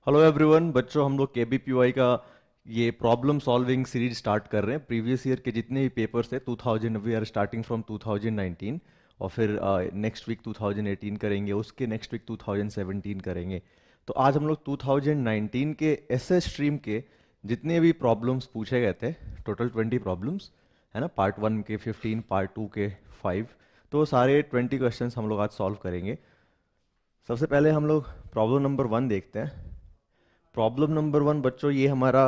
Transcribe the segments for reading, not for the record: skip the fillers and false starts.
Hello everyone बच्चों, हम लोग केबीपीवाई का ये प्रॉब्लम सॉल्विंग सीरीज स्टार्ट कर रहे हैं। प्रीवियस ईयर के जितने भी पेपर्स थे 2000 वी आर स्टार्टिंग फ्रॉम 2019 और फिर नेक्स्ट वीक 2018 करेंगे, उसके नेक्स्ट वीक 2017 करेंगे। तो आज हम लोग 2019 के एसए स्ट्रीम के जितने भी प्रॉब्लम्स पूछे गए थे, टोटल 20 प्रॉब्लम्स है ना, पार्ट 1 के 15, पार्ट 2 के 5, तो सारे 20 क्वेश्चंस हम लोग आज सॉल्व करेंगे। सबसे पहले हम लोग प्रॉब्लम नंबर 1 देखते हैं। प्रॉब्लम नंबर 1 बच्चों ये हमारा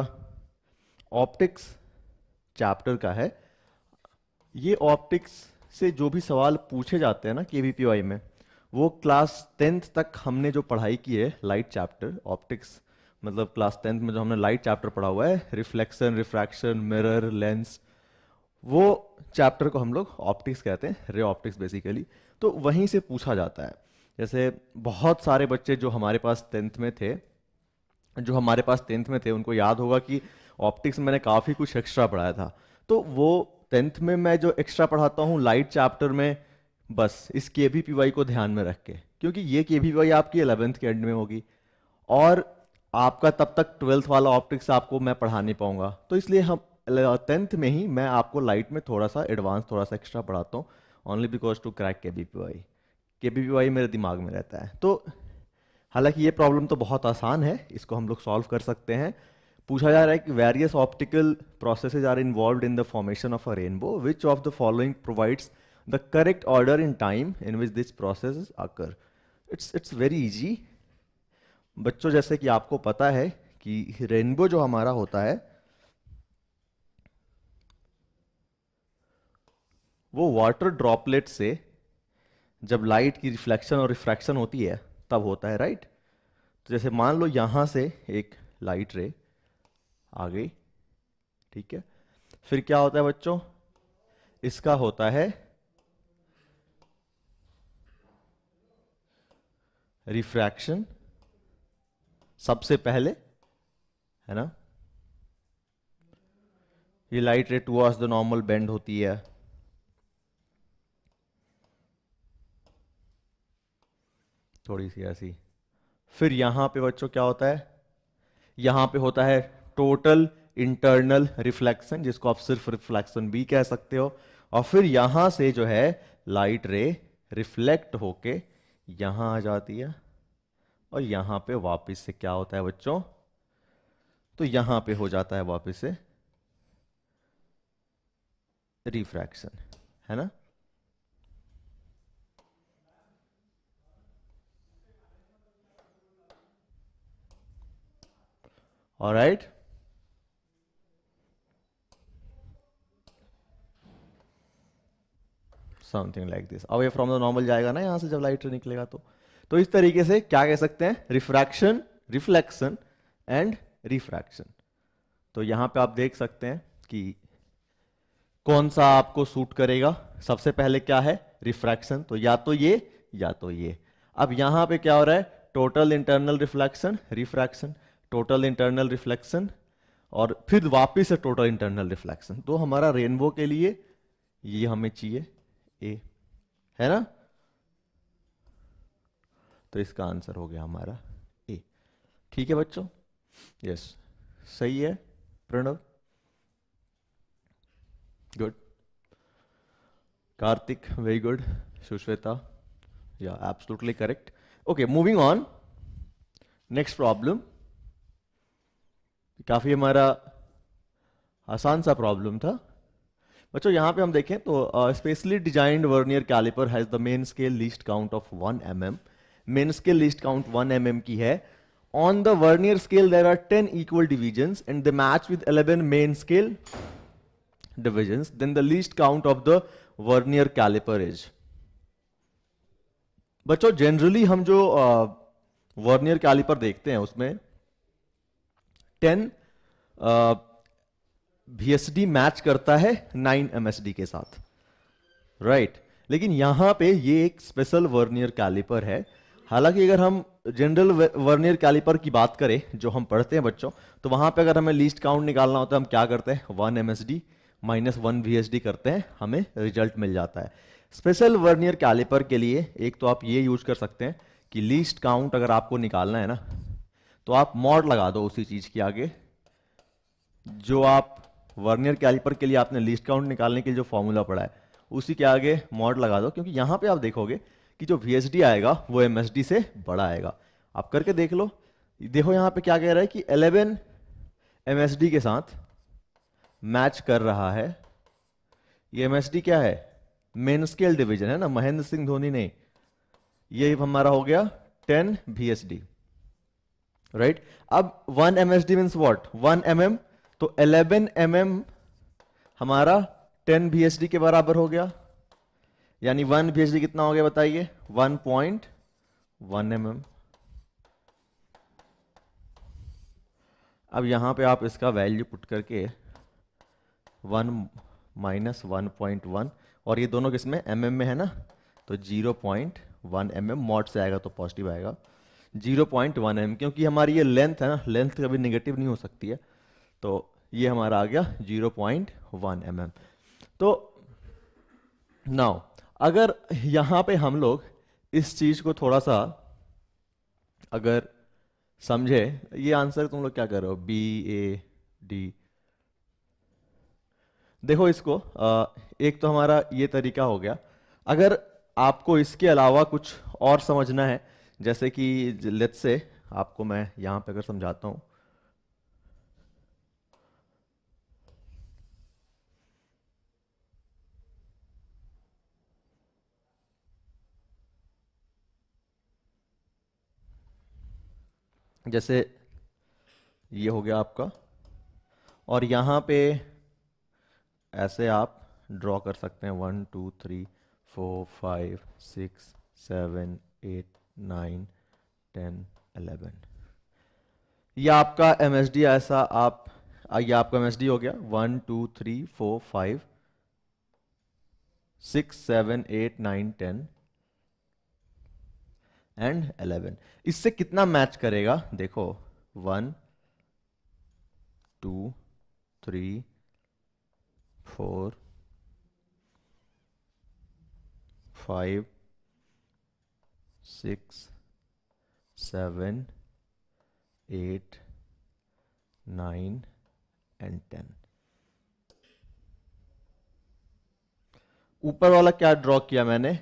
ऑप्टिक्स चैप्टर का है। ये ऑप्टिक्स से जो भी सवाल पूछे जाते हैं ना केवीपीवाई में, वो क्लास 10th तक हमने जो पढ़ाई की है लाइट चैप्टर ऑप्टिक्स, मतलब क्लास 10th में जो हमने लाइट चैप्टर पढ़ा हुआ है, रिफ्लेक्शन, रिफ्रैक्शन, मिरर, लेंस, वो चैप्टर को हम लोग ऑप्टिक्स कहते हैं, रे ऑप्टिक्स बेसिकली। तो वहीं से पूछा जाता है। जैसे बहुत सारे बच्चे जो हमारे पास 10th में थे उनको याद होगा कि ऑप्टिक्स में मैंने काफ़ी कुछ एक्स्ट्रा पढ़ाया था। तो वो 10th में मैं जो एक्स्ट्रा पढ़ाता हूँ लाइट चैप्टर में, बस इस केवीपीवाई को ध्यान में रख के, क्योंकि ये केवीपीवाई आपकी 11th के एंड में होगी और आपका तब तक 12th वाला ऑप्टिक्स आपको मैं पढ़ा नहीं पाऊंगा। तो इसलिए हम 10th में ही मैं आपको लाइट में थोड़ा सा एडवांस, थोड़ा सा एक्स्ट्रा पढ़ाता हूँ, only because to crack KVPY. KVPY मेरे दिमाग में रहता है। तो हालांकि ये प्रॉब्लम तो बहुत आसान है, इसको हम लोग सॉल्व कर सकते हैं। पूछा जा रहा है कि various optical processes are involved in the formation of a rainbow, which of the following provides the correct order in time in which this process occur. It's very easy बच्चों। जैसे कि आपको पता है कि रेनबो जो हमारा होता है वो वाटर ड्रॉपलेट से जब लाइट की रिफ्लेक्शन और रिफ्रैक्शन होती है तब होता है, राइट। तो जैसे मान लो यहां से एक लाइट रे आ गई, ठीक है, फिर क्या होता है बच्चों, इसका होता है रिफ्रैक्शन सबसे पहले, है ना। ये लाइट रे टुवर्ड्स द नॉर्मल बेंड होती है, थोड़ी सी ऐसी। फिर यहां पे बच्चों क्या होता है, यहां पे होता है टोटल इंटरनल रिफ्लेक्शन, जिसको आप सिर्फ रिफ्लेक्शन भी कह सकते हो। और फिर यहां से जो है लाइट रे रिफ्लेक्ट होके यहां आ जाती है और यहां पे वापस से क्या होता है बच्चों, तो यहां पे हो जाता है वापस से रिफ्रैक्शन, है ना। Alright, something like this. Away from the normal जाएगा ना यहां से जब लाइट रे निकलेगा। तो इस तरीके से क्या कह सकते हैं, रिफ्रैक्शन, रिफ्लेक्शन एंड रिफ्रैक्शन। तो यहां पे आप देख सकते हैं कि कौन सा आपको सूट करेगा। सबसे पहले क्या है, रिफ्रैक्शन, तो या तो ये या तो ये। अब यहां पे क्या हो रहा है, total internal reflection, refraction, total internal reflection और फिर वापिस से टोटल इंटरनल रिफ्लेक्शन। तो हमारा रेनबो के लिए ये हमें चाहिए ए, है ना। तो इसका आंसर हो गया हमारा ए। ठीक है बच्चों, यस, सही है Pranav, good. Kartik very good, Sushweta या absolutely correct. Okay, moving on, next problem काफी हमारा आसान सा प्रॉब्लम था बच्चों। यहां पे हम देखें तो specially designed vernier calliper has the main scale least count of 1 mm। Main scale least count 1 mm की है। On the vernier scale there are 10 equal divisions and they match with 11 main scale divisions, then the least count of the vernier caliper is। बच्चों generally हम जो vernier caliper देखते हैं उसमें 10 VSD match करता है 9 MSD के साथ, राइट। लेकिन यहां पे ये एक स्पेशल वर्नियर कैलिपर है। हालांकि अगर हम जनरल वर्नियर कैलिपर की बात करें जो हम पढ़ते हैं बच्चों, तो वहां पे अगर हमें लीस्ट काउंट निकालना होता है हम क्या करते हैं, 1 MSD माइनस 1 VSD करते हैं, हमें रिजल्ट मिल जाता है। स्पेशल वर्नियर कैलिपर के लिए एक तो आप ये यूज कर सकते हैं कि लीस्ट काउंट अगर आपको निकालना है ना, तो आप मॉड लगा दो उसी चीज के आगे, जो आप वर्नियर कैलिपर के लिए आपने लीस्ट काउंट निकालने के लिए जो फॉर्मूला पढ़ा है उसी के आगे मॉड लगा दो, क्योंकि यहां पे आप देखोगे कि जो VSD आएगा वो MSD से बड़ा आएगा। आप करके देख लो। देखो यहां पे क्या कह रहा है कि 11 MSD के साथ मैच कर रहा है। ये MSD क्या है? मेन स्केल डिवीजन है ना, महेंद्र सिंह धोनी ने। ये हमारा हो गया 10 VSD, राइट। अब 1 MSD मीन्स व्हाट? 1 mm, तो 11 mm हमारा 10 VSD के बराबर हो गया। यानी 1 VSD कितना हो गया बताइए? 1.1 mm। अब यहां पे आप इसका वैल्यू पुट करके 1 माइनस 1.1, और ये दोनों किसमें? mm में है ना, तो 0.1 mm मॉड से आएगा तो पॉजिटिव आएगा। 0.1 mm, क्योंकि हमारी ये लेंथ है ना, लेंथ कभी नेगेटिव नहीं हो सकती है, तो ये हमारा आ गया 0.1 mm। तो नाउ अगर यहां पे हम लोग इस चीज को थोड़ा सा अगर समझे, ये आंसर तुम लोग क्या कर रहे हो? BAD। देखो इसको एक तो हमारा ये तरीका हो गया। अगर आपको इसके अलावा कुछ और समझना है, जैसे कि लेट्स से आपको मैं यहां पे अगर समझाता हूं, जैसे ये हो गया आपका, और यहां पे ऐसे आप ड्रॉ कर सकते हैं 1 2 3 4 5 6 7 8 9 10 11। ये आपका MSD ऐसा आप, ये आपका MSD हो गया 1 2 3 4 5 6 7 8 9 10 एंड 11। इससे कितना मैच करेगा? देखो 1 2 3 4 5 6 7 8 9 एंड 10। ऊपर वाला क्या ड्रॉ किया मैंने?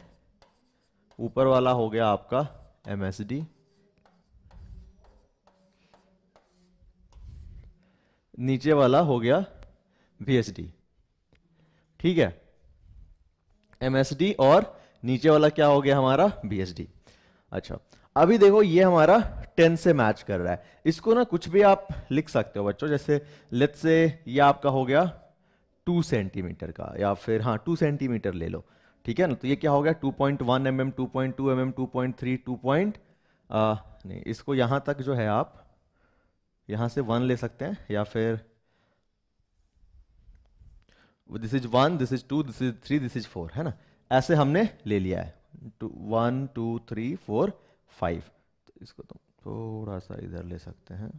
ऊपर वाला हो गया आपका MSD, नीचे वाला हो गया VSD। ठीक है, MSD और नीचे वाला क्या हो गया हमारा? VSD। अच्छा, अभी देखो ये हमारा 10 से मैच कर रहा है। इसको ना कुछ भी आप लिख सकते हो बच्चों, जैसे लेट्स से ये आपका हो गया 2 सेंटीमीटर का, या फिर हाँ 2 सेंटीमीटर ले लो, ठीक है ना। तो ये क्या हो गया? 2.1 mm, 2.2 mm, 2.3, 2 नहीं, इसको यहां तक जो है आप यहां से 1 ले सकते हैं, या फिर this is 1, this is 2, this is 3, this is 4, है ना। ऐसे हमने ले लिया है 1 2 3 4 5। तो इसको तो थोड़ा सा इधर ले सकते हैं,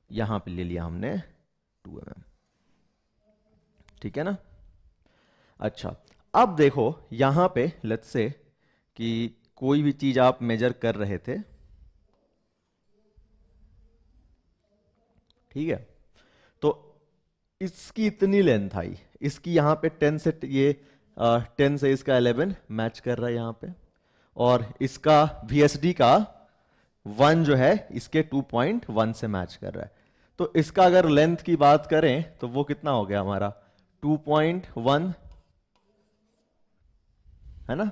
यहां पे ले लिया हमने 2 mm, ठीक है ना। अच्छा, अब देखो यहां पे लेट्स से कि कोई भी चीज आप मेजर कर रहे थे, ठीक है, तो इसकी इतनी लेंथ आई, इसकी यहां पे 10 से ये 10 से इसका 11 मैच कर रहा है यहां पे, और इसका VSD का 1 जो है इसके 2.1 से मैच कर रहा है। तो इसका अगर लेंथ की बात करें तो वो कितना हो गया हमारा? 2.1, है ना,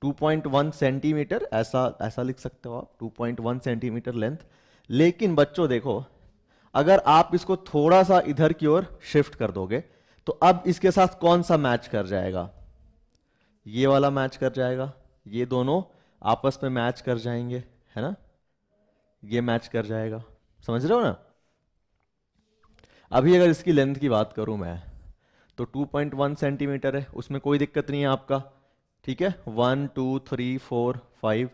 2.1 सेंटीमीटर, ऐसा ऐसा लिख सकते हो आप, 2.1 सेंटीमीटर लेंथ। लेकिन बच्चों देखो, अगर आप इसको थोड़ा सा इधर की ओर शिफ्ट कर दोगे तो अब इसके साथ कौन सा मैच कर जाएगा? ये वाला मैच कर जाएगा, ये दोनों आपस में मैच कर जाएंगे, है ना, ये मैच कर जाएगा। समझ रहे हो ना। अभी अगर इसकी लेंथ की बात करूं मैं, तो 2.1 सेंटीमीटर है, उसमें कोई दिक्कत नहीं है आपका, ठीक है। 1 2 3 4 5,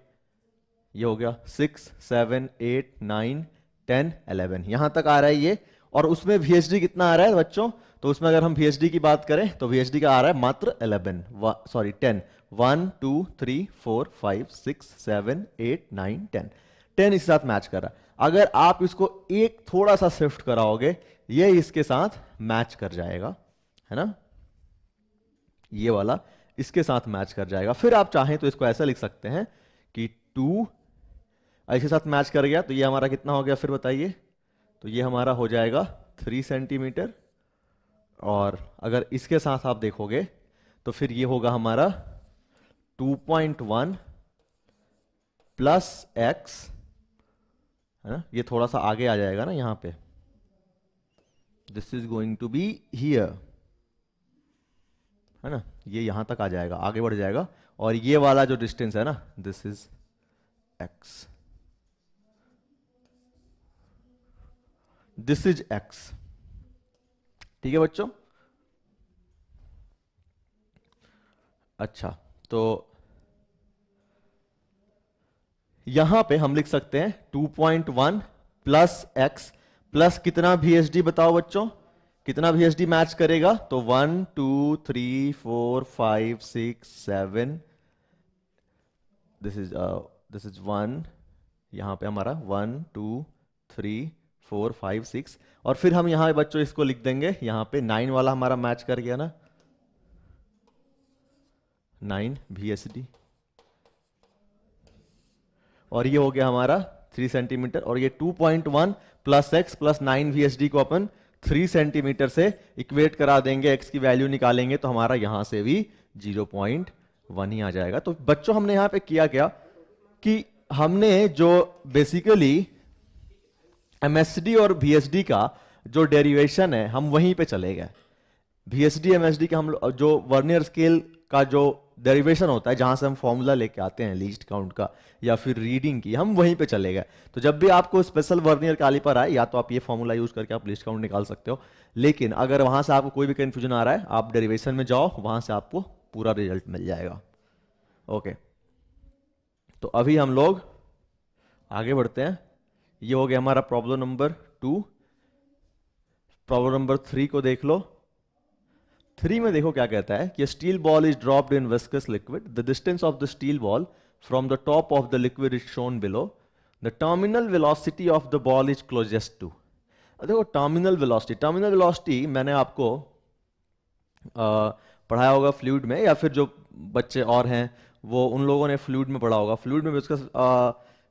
ये हो गया 6 7 8 9 10 11, यहां तक आ रहा है ये। और उसमें VSD कितना आ रहा है बच्चों? तो उसमें अगर हम VSD की बात करें तो VSD का आ रहा है मात्र 11, सॉरी 10। 1 2 3 4 5 6 7 8 9 10, 10 इसके साथ मैच कर रहा है। अगर आप इसको एक थोड़ा सा शिफ्ट कराओगे ये इसके साथ मैच कर जाएगा, है ना, ये वाला इसके साथ मैच कर जाएगा। फिर आप चाहें तो इसको ऐसा लिख सकते हैं कि 2 इसके साथ मैच कर गया, तो ये हमारा कितना हो गया फिर बताइए, तो ये हमारा हो जाएगा 3 सेंटीमीटर। और अगर इसके साथ आप देखोगे तो फिर ये होगा हमारा 2.1 प्लस एक्स, है ना, ये थोड़ा सा आगे आ जाएगा ना यहां पे, this is going to be here, है ना, ये यहां तक आ जाएगा, आगे बढ़ जाएगा। और ये वाला जो डिस्टेंस है ना, this is x, this is x. ठीक है बच्चों, अच्छा, तो यहां पे हम लिख सकते हैं 2.1 प्लस एक्स प्लस कितना VSD बताओ बच्चों, कितना VSD मैच करेगा, तो 1 2 3 4 5 6 7, दिस इज 1, यहां पे हमारा 1 2 3 4 5 6, और फिर हम यहां पे बच्चों इसको लिख देंगे, यहां पे 9 वाला हमारा मैच कर गया ना, 9 VSD, और ये हो गया हमारा 3 सेंटीमीटर, और ये 2.1 प्लस एक्स प्लस 9 VSD को अपन 3 सेंटीमीटर से इक्वेट करा देंगे, एक्स की वैल्यू निकालेंगे तो हमारा यहां से भी 0.1 ही आ जाएगा। तो बच्चों हमने यहां पे किया क्या कि हमने जो बेसिकली MSD और VSD का जो डेरिवेशन है हम वहीं पे चले गए। VSD MSD का हम जो वर्नियर स्केल का जो डेरिवेशन होता है, जहां से हम फॉर्मूला लेके आते हैं लीस्ट काउंट का या फिर रीडिंग की, हम वहीं पे चले गए। तो जब भी आपको स्पेशल वर्नियर कैलिपर आए, या तो आप ये फॉर्मूला यूज करके आप लीस्ट काउंट निकाल सकते हो, लेकिन अगर वहां से आपको कोई भी कंफ्यूजन आ रहा है, आप डेरिवेशन में जाओ, वहां से आपको पूरा रिजल्ट मिल जाएगा। ओके, तो अभी हम लोग आगे बढ़ते हैं। ये हो गया हमारा प्रॉब्लम नंबर 2। प्रॉब्लम नंबर 3 को देख लो। 3 में देखो क्या कहता है कि steel ball is dropped in viscous liquid, the distance of the steel ball from the top of the liquid is shown below, the terminal velocity of the ball is closest to. देखो terminal velocity मैंने आपको पढ़ाया होगा fluid में, या फिर जो बच्चे और हैं वो उन लोगों ने फ्लूइड में पढ़ा होगा। फ्लूइड में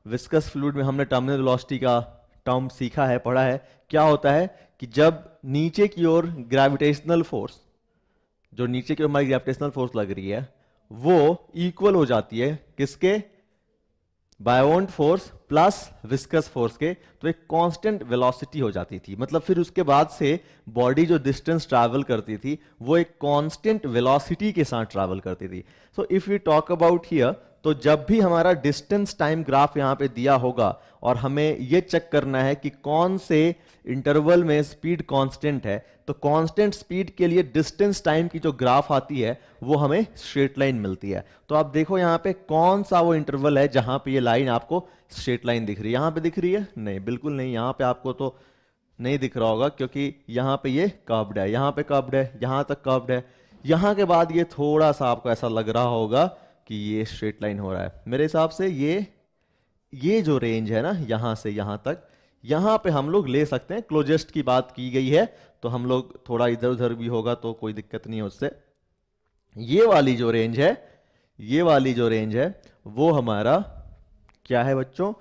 विस्कस फ्लूइड में हमने टर्मिनल वेलोसिटी का टर्म सीखा है, पढ़ा है। क्या होता है कि जब नीचे की ओर ग्रेविटेशनल फोर्स, जो नीचे की ओर हमारी ग्रेविटेशनल फोर्स लग रही है, वो इक्वल हो जाती है किसके, बायोंट फोर्स प्लस विस्कस फोर्स के, तो एक कांस्टेंट वेलोसिटी हो जाती थी। मतलब फिर उसके बाद से बॉडी जो डिस्टेंस ट्रैवल करती थी वो एक कांस्टेंट वेलोसिटी के साथ ट्रैवल करती थी। So if we talk about here, तो जब भी हमारा डिस्टेंस टाइम ग्राफ यहां पे दिया होगा और हमें यह चेक करना है कि कौन से इंटरवल में स्पीड कांस्टेंट है, तो कांस्टेंट स्पीड के लिए डिस्टेंस टाइम की जो ग्राफ आती है वो हमें स्ट्रेट लाइन मिलती है। तो आप देखो यहां पे कौन सा वो इंटरवल है जहां पे ये लाइन आपको स्ट्रेट लाइन दिख रही है। यहां पे दिख रही है? नहीं, बिल्कुल नहीं। यहां पे आपको तो नहीं दिख रहा होगा क्योंकि यहां पे ये कर्व्ड है, यहां पे कर्व्ड है, यहां तक कर्व्ड है। यहां के बाद ये थोड़ा सा आपको ऐसा लग रहा होगा कि ये स्ट्रेट लाइन हो रहा है। मेरे हिसाब से ये जो रेंज है ना, यहां से यहां तक, यहां पे हम लोग ले सकते हैं। क्लोजेस्ट की बात की गई है तो हम लोग थोड़ा इधर उधर भी होगा तो कोई दिक्कत नहीं है उससे। ये वाली जो रेंज है, ये वाली जो रेंज है वो हमारा क्या है बच्चों,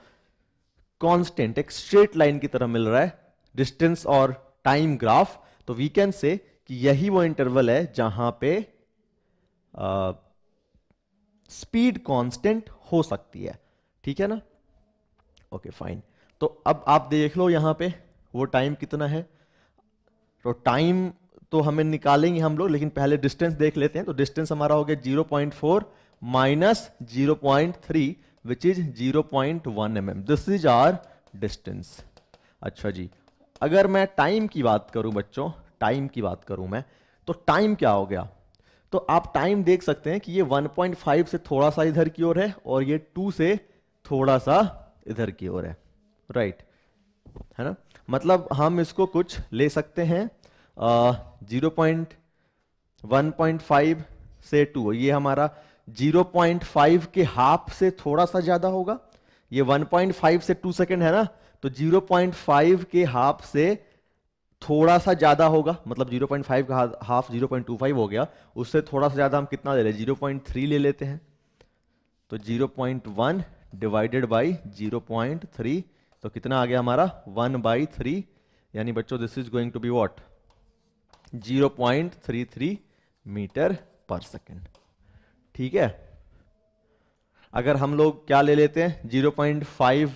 कांस्टेंट, एक स्ट्रेट लाइन की तरह मिल रहा है डिस्टेंस और टाइम ग्राफ। तो वी कैन से कि यही वो इंटरवल है जहां पे स्पीड कांस्टेंट हो सकती है। ठीक है ना? Okay fine. तो अब आप देख लो यहां पे वो टाइम कितना है। तो टाइम तो हमें निकालेंगे हम लोग, लेकिन पहले डिस्टेंस देख लेते हैं। तो डिस्टेंस हमारा हो गया 0.4 minus 0.3 which is 0.1 mm। This is our distance. अच्छा जी, अगर मैं टाइम की बात करूं बच्चों, टाइम की बात करूं मैं, तो टाइम क्या हो गया, तो आप टाइम देख सकते हैं कि ये 1.5 से थोड़ा सा इधर की ओर है और ये 2 से थोड़ा सा इधर की ओर है, राइट, है ना। मतलब हम इसको कुछ ले सकते हैं 1.5 से 2, ये हमारा 0.5 के हाफ से थोड़ा सा ज्यादा होगा, ये 1.5 से 2 सेकेंड है ना, तो 0.5 के हाफ से थोड़ा सा ज्यादा होगा, मतलब 0.5 का हाफ 0.25 हो गया, उससे थोड़ा सा ज्यादा हम कितना ले लें, 0.3 ले लेते हैं। तो 0.1 डिवाइडेड बाई 0.3, तो कितना आ गया हमारा 1/3, यानी बच्चों this is going to be what, 0.33 metre per second. ठीक है, अगर हम लोग क्या ले लेते हैं, 0.5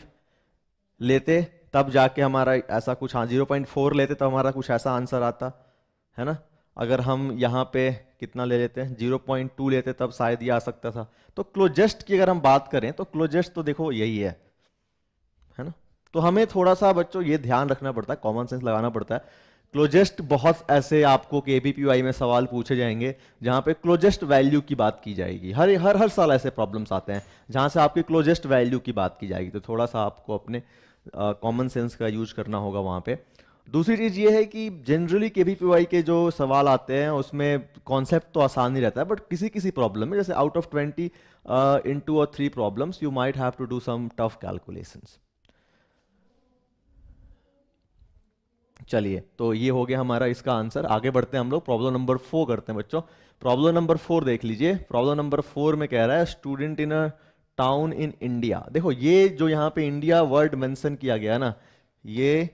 लेते तब जाके हमारा ऐसा कुछ, हाँ 0.4 लेते तब हमारा कुछ ऐसा आंसर आता है ना। अगर हम यहाँ पे कितना ले लेते हैं, 0.2 लेते तब शायद ये आ सकता था। तो क्लोजेस्ट की अगर हम बात करें तो क्लोजेस्ट तो देखो यही है ना। तो हमें थोड़ा सा बच्चों ये ध्यान रखना पड़ता है, कॉमन सेंस लगाना पड़ता है। क्लोजेस्ट बहुत ऐसे आपको केबीपीवाई में सवाल पूछे जाएंगे जहां पे क्लोजेस्ट वैल्यू की बात की जाएगी। हर हर हर साल ऐसे प्रॉब्लम्स आते हैं जहां से आपकी क्लोजेस्ट वैल्यू की बात की जाएगी, तो थोड़ा सा आपको अपने कॉमन सेंस का यूज करना होगा वहां पे। दूसरी चीज ये है कि जनरली केबीपीवाई के जो सवाल आते हैं उसमें कॉन्सेप्ट तो आसान ही रहता है, बट किसी किसी प्रॉब्लम में जैसे आउट ऑफ 20 इन 2 और 3 problems you might have to do some tough calculations. चलिए, तो ये हो गया हमारा इसका आंसर। आगे बढ़ते हैं हम लोग, प्रॉब्लम नंबर 4 करते हैं बच्चों। प्रॉब्लम नंबर 4 देख लीजिए। प्रॉब्लम नंबर 4 में कह रहा है student in a town in India. देखो ये जो यहां पे इंडिया वर्ड मेंशन किया गया ना, ये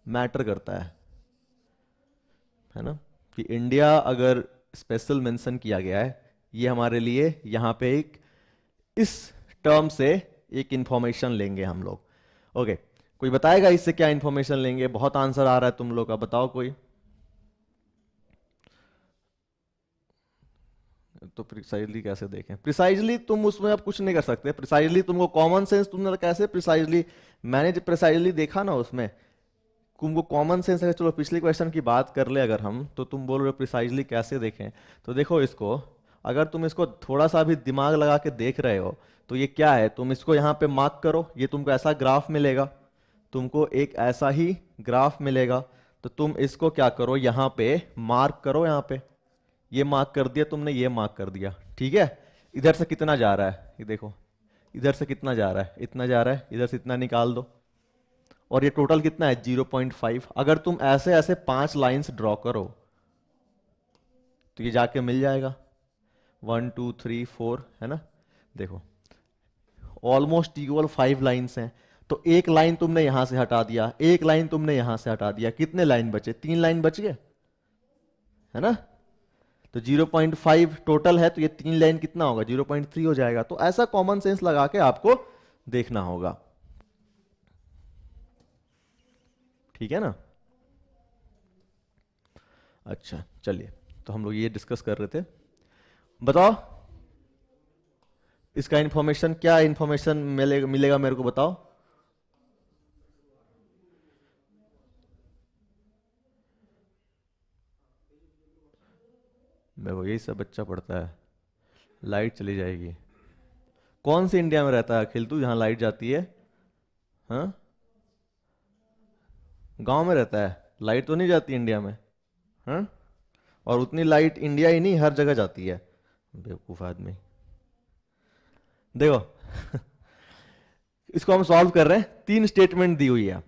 मैटर करता है ना, कि इंडिया अगर स्पेशल मेंशन किया गया है, ये हमारे लिए यहां पे एक इस टर्म से एक इंफॉर्मेशन लेंगे हम लोग। ओके, कोई बताएगा इससे क्या इंफॉर्मेशन लेंगे? बहुत आंसर आ रहा है तुम लोग का, बताओ कोई। तो प्रिसाइजली कैसे देखें? प्रिसाइजली तुम उसमें अब कुछ नहीं कर सकते। प्रिसाइजली तुमको कॉमन सेंस, तुमने कैसे प्रिसाइजली, मैंने जो प्रिसाइजली देखा ना उसमें तुमको कॉमन सेंस, अगर चलो पिछले क्वेश्चन की बात कर ले अगर हम, तो तुम बोल रहे हो प्रिसाइजली कैसे देखें। तो देखो इसको, अगर तुम इसको थोड़ा सा भी दिमाग लगा के देख रहे हो तो ये क्या है, तुम इसको यहाँ पे मार्क करो, ये तुमको ऐसा ग्राफ मिलेगा, तुमको एक ऐसा ही ग्राफ मिलेगा। तो तुम इसको क्या करो, यहाँ पे मार्क करो, यहाँ पे ये मार्क कर दिया तुमने, ये मार्क कर दिया, ठीक है। इधर से कितना जा रहा है, ये देखो, इधर से कितना जा रहा है, इतना जा रहा है, इधर से इतना निकाल दो, और ये टोटल कितना है 0.5। अगर तुम ऐसे ऐसे 5 लाइंस ड्रॉ करो तो ये जाके मिल जाएगा 1 2 3 4, है ना। देखो ऑलमोस्ट इक्वल 5 लाइंस हैं, तो एक लाइन तुमने यहां से हटा दिया, एक लाइन तुमने यहां से हटा दिया, कितने लाइन बचे? 3 लाइन बच गए, है ना। तो 0.5 टोटल है, तो ये 3 लाइन कितना होगा, 0.3 हो जाएगा। तो ऐसा कॉमन सेंस लगा के आपको देखना होगा, ठीक है ना। अच्छा चलिए, तो हम लोग ये डिस्कस कर रहे थे। बताओ इसका इंफॉर्मेशन, क्या इंफॉर्मेशन मिलेगा मिलेगा मेरे को बताओ। मेरे को यही सब बच्चा पढ़ता है। लाइट चली जाएगी? कौन से इंडिया में रहता है अखिल तू जहां लाइट जाती है? हाँ, गांव में रहता है, लाइट तो नहीं जाती इंडिया में? हाँ, और उतनी लाइट इंडिया ही नहीं हर जगह जाती है, बेवकूफ आदमी। देखो इसको हम सॉल्व कर रहे हैं, 3 स्टेटमेंट दी हुई है।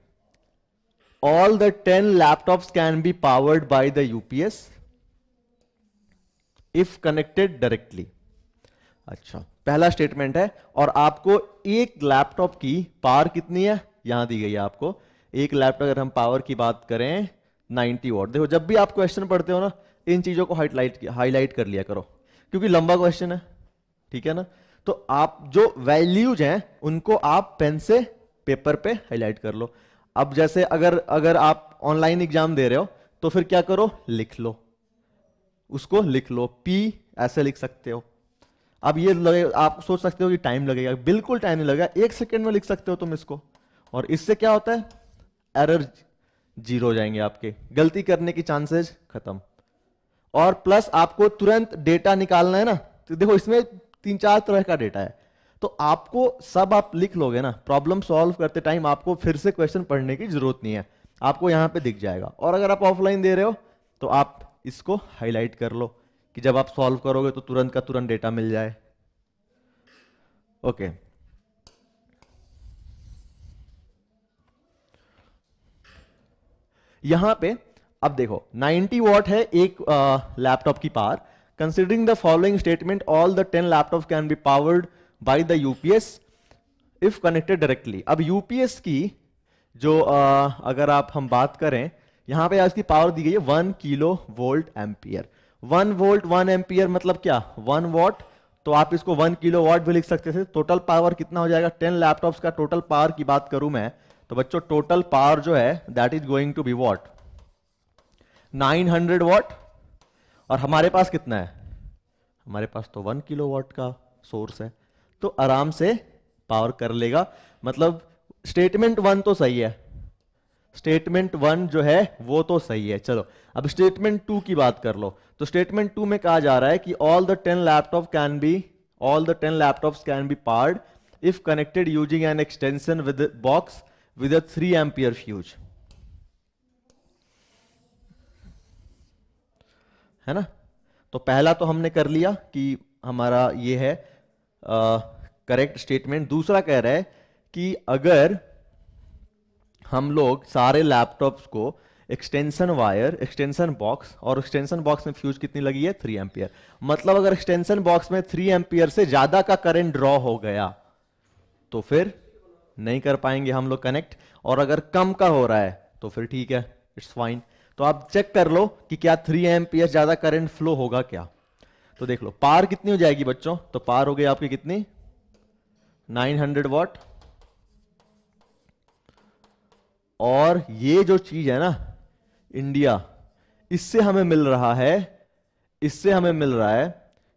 All the 10 laptops can be powered by the UPS if connected directly. अच्छा, पहला स्टेटमेंट है, और आपको एक लैपटॉप की पावर कितनी है यहां दी गई है आपको। एक लैपटॉप अगर हम पावर की बात करें 90 वॉट। देखो जब भी आप क्वेश्चन पढ़ते हो ना, इन चीजों को हाईलाइट कर लिया करो, क्योंकि लंबा क्वेश्चन है, ठीक है ना। तो आप जो वैल्यूज हैं उनको आप पेन से पेपर पे हाईलाइट कर लो। अब जैसे अगर अगर आप ऑनलाइन एग्जाम दे रहे हो तो फिर क्या करो, लिख लो, उसको लिख लो, पी ऐसे लिख सकते हो। अब ये लगे, आप सोच सकते हो कि टाइम लगेगा, बिल्कुल टाइम नहीं लगेगा, 1 सेकेंड में लिख सकते हो तुम इसको। और इससे क्या होता है, एरर 0 हो जाएंगे आपके, गलती करने की चांसेस खत्म। और प्लस आपको तुरंत डेटा निकालना है ना, तो देखो इसमें 3-4 तरह का डेटा है, तो आपको सब आप लिख लोगे ना, प्रॉब्लम सॉल्व करते टाइम आपको फिर से क्वेश्चन पढ़ने की जरूरत नहीं है, आपको यहां पे दिख जाएगा। और अगर आप ऑफलाइन दे रहे हो तो आप इसको हाईलाइट कर लो कि जब आप सॉल्व करोगे तो तुरंत का तुरंत डेटा मिल जाए। ओके, यहां पे अब देखो 90 वॉट है एक लैपटॉप की power. Considering the following statement, all the 10 laptop can be powered by the UPS if connected directly. अब यूपीएस की जो अगर आप हम बात करें, यहां पे इसकी पावर दी गई है 1 kilo volt ampere. 1 volt 1 ampere मतलब क्या, 1 वॉट, तो आप इसको 1 किलो वॉट भी लिख सकते थे। टोटल पावर कितना हो जाएगा, 10 लैपटॉप्स का टोटल पावर की बात करूं मैं, तो बच्चों टोटल पावर जो है that is going to be watt, 900 watt. और हमारे पास कितना है, हमारे पास तो 1 किलो वॉट का सोर्स है, तो आराम से पावर कर लेगा। मतलब स्टेटमेंट 1 तो सही है, स्टेटमेंट 1 जो है वो तो सही है। चलो अब स्टेटमेंट 2 की बात कर लो। तो स्टेटमेंट 2 में कहा जा रहा है कि all the 10 laptop can be, all the 10 laptops can be powered if connected using an extension with box with a 3 ampere fuse, है ना। तो पहला तो हमने कर लिया कि हमारा ये है करेक्ट स्टेटमेंट। दूसरा कह रहा है कि अगर हम लोग सारे लैपटॉप्स को एक्सटेंशन वायर, एक्सटेंशन बॉक्स, और एक्सटेंशन बॉक्स में फ्यूज कितनी लगी है, 3 एम्पियर, मतलब अगर एक्सटेंशन बॉक्स में 3 एम्पियर से ज्यादा का करंट ड्रॉ हो गया तो फिर नहीं कर पाएंगे हम लोग कनेक्ट, और अगर कम का हो रहा है तो फिर ठीक है, इट्स फाइन। तो आप चेक कर लो कि क्या 3 एम्पियर ज्यादा करंट फ्लो होगा क्या। तो देख लो पावर कितनी हो जाएगी बच्चों, तो पावर हो गई आपकी कितनी, 900 वॉट। और ये जो चीज है ना इंडिया, इससे हमें मिल रहा है, इससे हमें मिल रहा है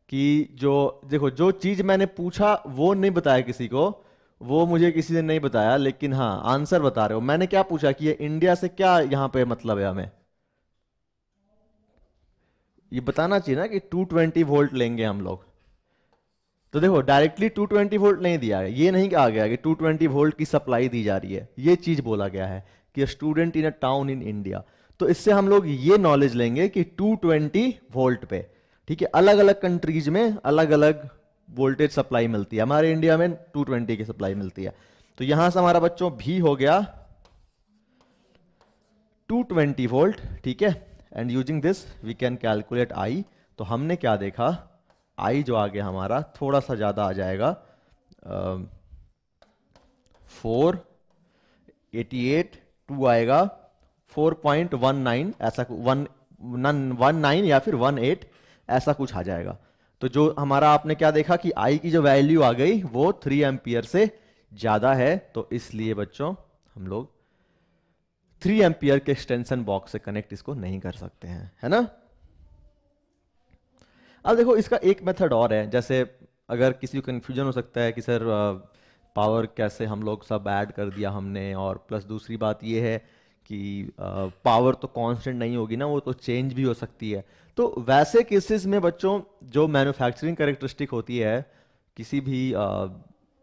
कि जो देखो जो चीज मैंने पूछा वो नहीं बताया किसी को, वो मुझे किसी ने नहीं बताया, लेकिन हाँ आंसर बता रहे हो। मैंने क्या पूछा कि ये इंडिया से क्या यहां पे मतलब है, हमें ये बताना चाहिए ना कि 220 वोल्ट लेंगे हम लोग। तो देखो डायरेक्टली 220 वोल्ट नहीं दिया है, ये नहीं कहा गया कि 220 वोल्ट की सप्लाई दी जा रही है, ये चीज बोला गया है कि student in a town in India. तो इससे हम लोग ये नॉलेज लेंगे कि 220 वोल्ट पे, ठीक है, अलग अलग कंट्रीज में अलग अलग वोल्टेज सप्लाई मिलती है, हमारे इंडिया में 220 की सप्लाई मिलती है। तो यहां से हमारा बच्चों भी हो गया 220 वोल्ट, ठीक है। And using this we can calculate I. तो हमने क्या देखा, आई जो आ गया हमारा थोड़ा सा ज्यादा आ जाएगा, 488, 2 आएगा 4.19, ऐसा 119 या फिर 18 ऐसा कुछ आ जाएगा। तो जो हमारा आपने क्या देखा कि आई की जो वैल्यू आ गई वो 3 एम्पियर से ज्यादा है, तो इसलिए बच्चों हम लोग 3 एम्पियर के एक्सटेंशन बॉक्स से कनेक्ट इसको नहीं कर सकते हैं, है ना। अब देखो इसका एक मेथड और है, जैसे अगर किसी को कंफ्यूजन हो सकता है कि सर पावर कैसे हम लोग सब ऐड कर दिया हमने, और प्लस दूसरी बात ये है कि पावर तो कांस्टेंट नहीं होगी ना, वो तो चेंज भी हो सकती है। तो वैसे केसेस में बच्चों जो मैन्युफैक्चरिंग कैरेक्टरिस्टिक होती है किसी भी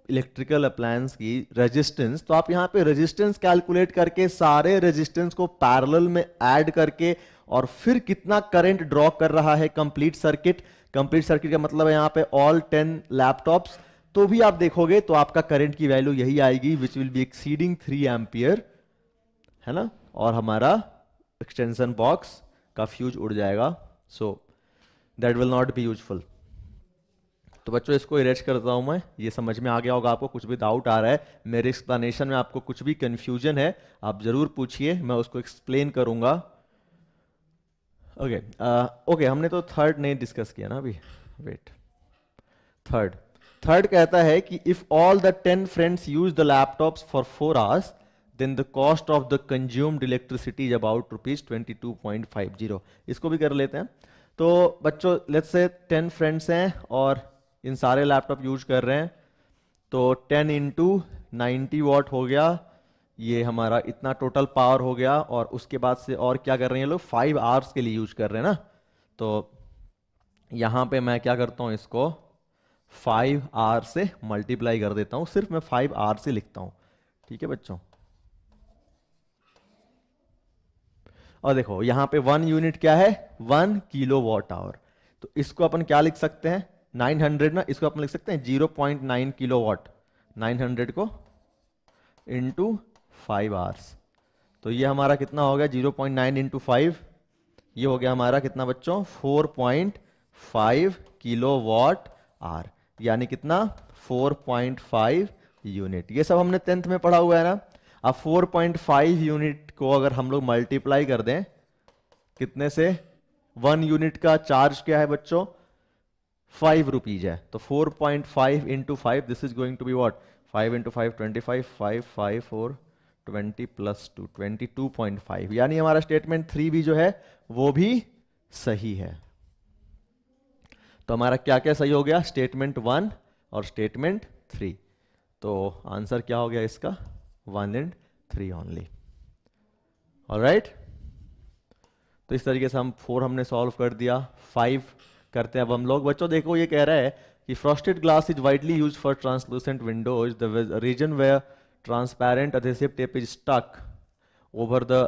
इलेक्ट्रिकल अप्लायंस की, रेजिस्टेंस, तो आप यहाँ पे रेजिस्टेंस कैलकुलेट करके सारे रेजिस्टेंस को पैरेलल में ऐड करके और फिर कितना करंट ड्रॉ कर रहा है कंप्लीट सर्किट, कंप्लीट सर्किट का मतलब है यहाँ पे ऑल 10 लैपटॉप्स, तो भी आप देखोगे तो आपका करंट की वैल्यू यही आएगी which will be exceeding 3 ampere, है ना। और हमारा एक्सटेंशन बॉक्स का फ्यूज उड़ जाएगा, so that will not be useful. तो बच्चों इसको इरेज करता हूं मैं, ये समझ में आ गया होगा आपको। कुछ भी डाउट आ रहा है मेरे एक्सप्लेनेशन में, आपको कुछ भी कंफ्यूजन है आप जरूर पूछिए, मैं उसको एक्सप्लेन करूंगा। ओके ओके, हमने तो थर्ड नहीं डिस्कस किया ना अभी, वेट। थर्ड, थर्ड कहता है कि if all the 10 friends use the laptops for 4 hours then the cost of the consumed electricity is about ₹22.50। इसको भी कर लेते हैं। तो बच्चों लेट्स से 10 फ्रेंड्स हैं और इन सारे लैपटॉप यूज कर रहे हैं, तो 10 इंटू 90 वॉट हो गया, ये हमारा इतना टोटल पावर हो गया। और उसके बाद से और क्या कर रहे हैं लोग, 5 आवर्स के लिए यूज कर रहे हैं ना। तो यहां पे मैं क्या करता हूं, इसको 5 आवर से मल्टीप्लाई कर देता हूं, सिर्फ मैं 5 आवर से लिखता हूं, ठीक है बच्चों। और देखो यहां पे 1 यूनिट क्या है, 1 किलो वॉट आवर, तो इसको अपन क्या लिख सकते हैं, 900 ना, इसको अपन लिख सकते हैं 0.9 किलोवाट, 900 को इंटू 5 आवर्स, तो ये हमारा कितना हो गया 0.9 इंटू 5, ये हो गया हमारा कितना बच्चों 4.5 किलोवाट आवर, यानी कितना 4.5 यूनिट। ये सब हमने 10th में पढ़ा हुआ है ना। अब 4.5 यूनिट को अगर हम लोग मल्टीप्लाई कर दें कितने से, 1 यूनिट का चार्ज क्या है बच्चों 5 रुपीज है, तो 4.5 into 5 this is going to be what 5 into 5 25, 5 5 4 20 plus 2 22.5, यानी हमारा स्टेटमेंट 3 भी जो है वो भी सही है। तो हमारा क्या क्या सही हो गया, स्टेटमेंट 1 और स्टेटमेंट 3, तो आंसर क्या हो गया इसका 1 and 3 ओनली। ऑलराइट, तो इस तरीके से हम 4 हमने सॉल्व कर दिया। 5 करते हैं अब हम लोग। बच्चों देखो ये कह रहा है कि frosted glass is widely used for translucent windows, the reason where transparent adhesive tape is stuck over the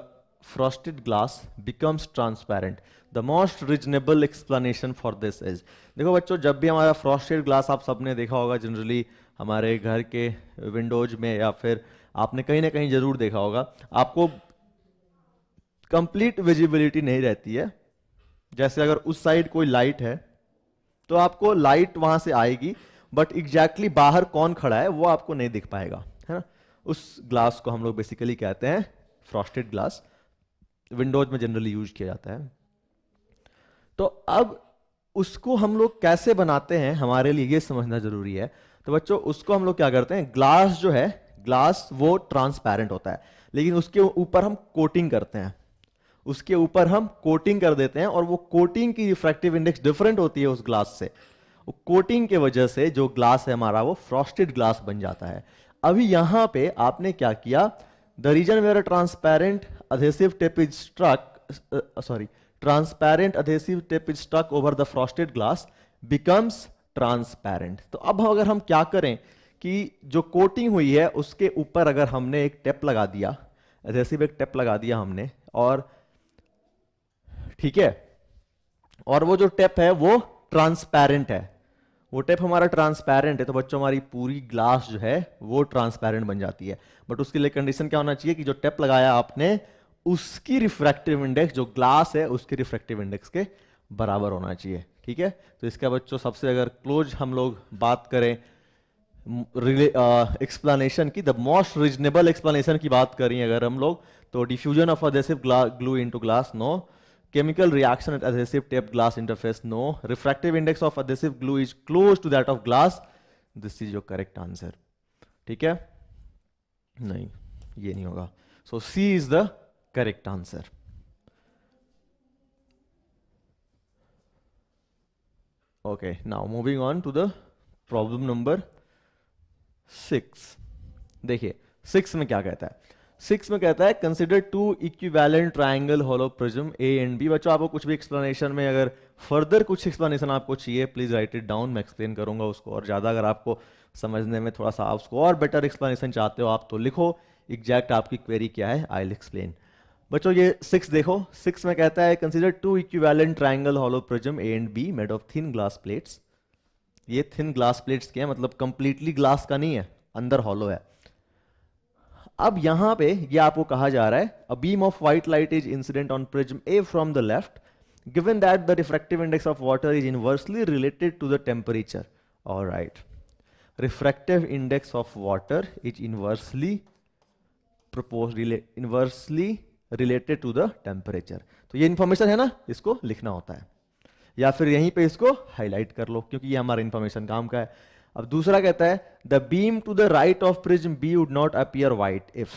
frosted glass becomes transparent. The most reasonable explanation for this is, देखो बच्चों जब भी हमारा फ्रॉस्टेड ग्लास आप सबने देखा होगा generally हमारे घर के विंडोज में, या फिर आपने कहीं ना कहीं जरूर देखा होगा, आपको कंप्लीट विजिबिलिटी नहीं रहती है। जैसे अगर उस साइड कोई लाइट है तो आपको लाइट वहां से आएगी, बट एग्जैक्टली बाहर कौन खड़ा है वो आपको नहीं दिख पाएगा, है ना। उस ग्लास को हम लोग बेसिकली कहते हैं फ्रॉस्टेड ग्लास, विंडोज में जनरली यूज किया जाता है। तो अब उसको हम लोग कैसे बनाते हैं हमारे लिए ये समझना जरूरी है। तो बच्चों उसको हम लोग क्या करते हैं, ग्लास जो है, ग्लास वो ट्रांसपेरेंट होता है, लेकिन उसके ऊपर हम कोटिंग करते हैं, उसके ऊपर हम कोटिंग कर देते हैं, और वो कोटिंग की रिफ्रैक्टिव इंडेक्स डिफरेंट होती है उस ग्लास से। कोटिंग के वजह से जो ग्लास है हमारा वो फ्रॉस्टेड ग्लास बन जाता है। अभी यहां पे आपने क्या किया, the reason where transparent adhesive tape is struck, transparent adhesive tape is stuck over the frosted glass becomes transparent. तो अब अगर हम क्या करें कि जो कोटिंग हुई है उसके ऊपर अगर हमने एक टेप लगा दिया, अधेसिव एक टेप लगा दिया हमने, और ठीक है, और वो जो टेप है वो ट्रांसपेरेंट है, वो टेप हमारा ट्रांसपेरेंट है, तो बच्चों हमारी पूरी ग्लास जो है वो ट्रांसपेरेंट बन जाती है। बट उसके लिए कंडीशन क्या होना चाहिए कि जो टेप लगाया आपने उसकी रिफ्रैक्टिव इंडेक्स, जो ग्लास है उसकी रिफ्रैक्टिव इंडेक्स के बराबर होना चाहिए, ठीक है। तो इसका बच्चों सबसे अगर क्लोज हम लोग बात करें एक्सप्लेनेशन की, द मोस्ट रीजनेबल एक्सप्लेनेशन की बात करें अगर हम लोग, तो diffusion of adhesive glue into glass, no. Chemical reaction at adhesive tape glass interface, no. Refractive index of adhesive glue is close to that of glass. This is your correct answer. ठीक है, नहीं ये नहीं होगा, so C is the correct answer. Okay, now moving on to the problem number 6. देखिए 6 में क्या कहता है, 6 में कहता है consider two equivalent triangle hollow prism A and B. बच्चों आपको कुछ भी एक्सप्लेनेशन में अगर फर्दर कुछ एक्सप्लेनेशन आपको चाहिए प्लीज राइट इट डाउन, मैं एक्सप्लेन करूंगा उसको, और ज्यादा अगर आपको समझने में थोड़ा सा आप उसको और बेटर एक्सप्लेनेशन चाहते हो आप तो लिखो एग्जैक्ट आपकी क्वेरी क्या है, आई विल एक्सप्लेन। बच्चों ये 6 देखो, 6 में कहता है consider two equivalent triangle hollow prism A and B made of thin glass plates. ये थिन ग्लास प्लेट्स के हैं, मतलब कंप्लीटली ग्लास का नहीं है, अंदर हॉलो है। अब यहां पे ये आपको कहा जा रहा है a beam of white light is incident on prism A from the left, given that the refractive index of water is inversely related to the temperature. Alright, refractive index of water is inversely related to the temperature. तो ये information है ना, इसको लिखना होता है, या फिर यहीं पे इसको हाईलाइट कर लो क्योंकि ये हमारा इंफॉर्मेशन काम का है। अब दूसरा कहता है the beam to the right of prism B would not appear white if,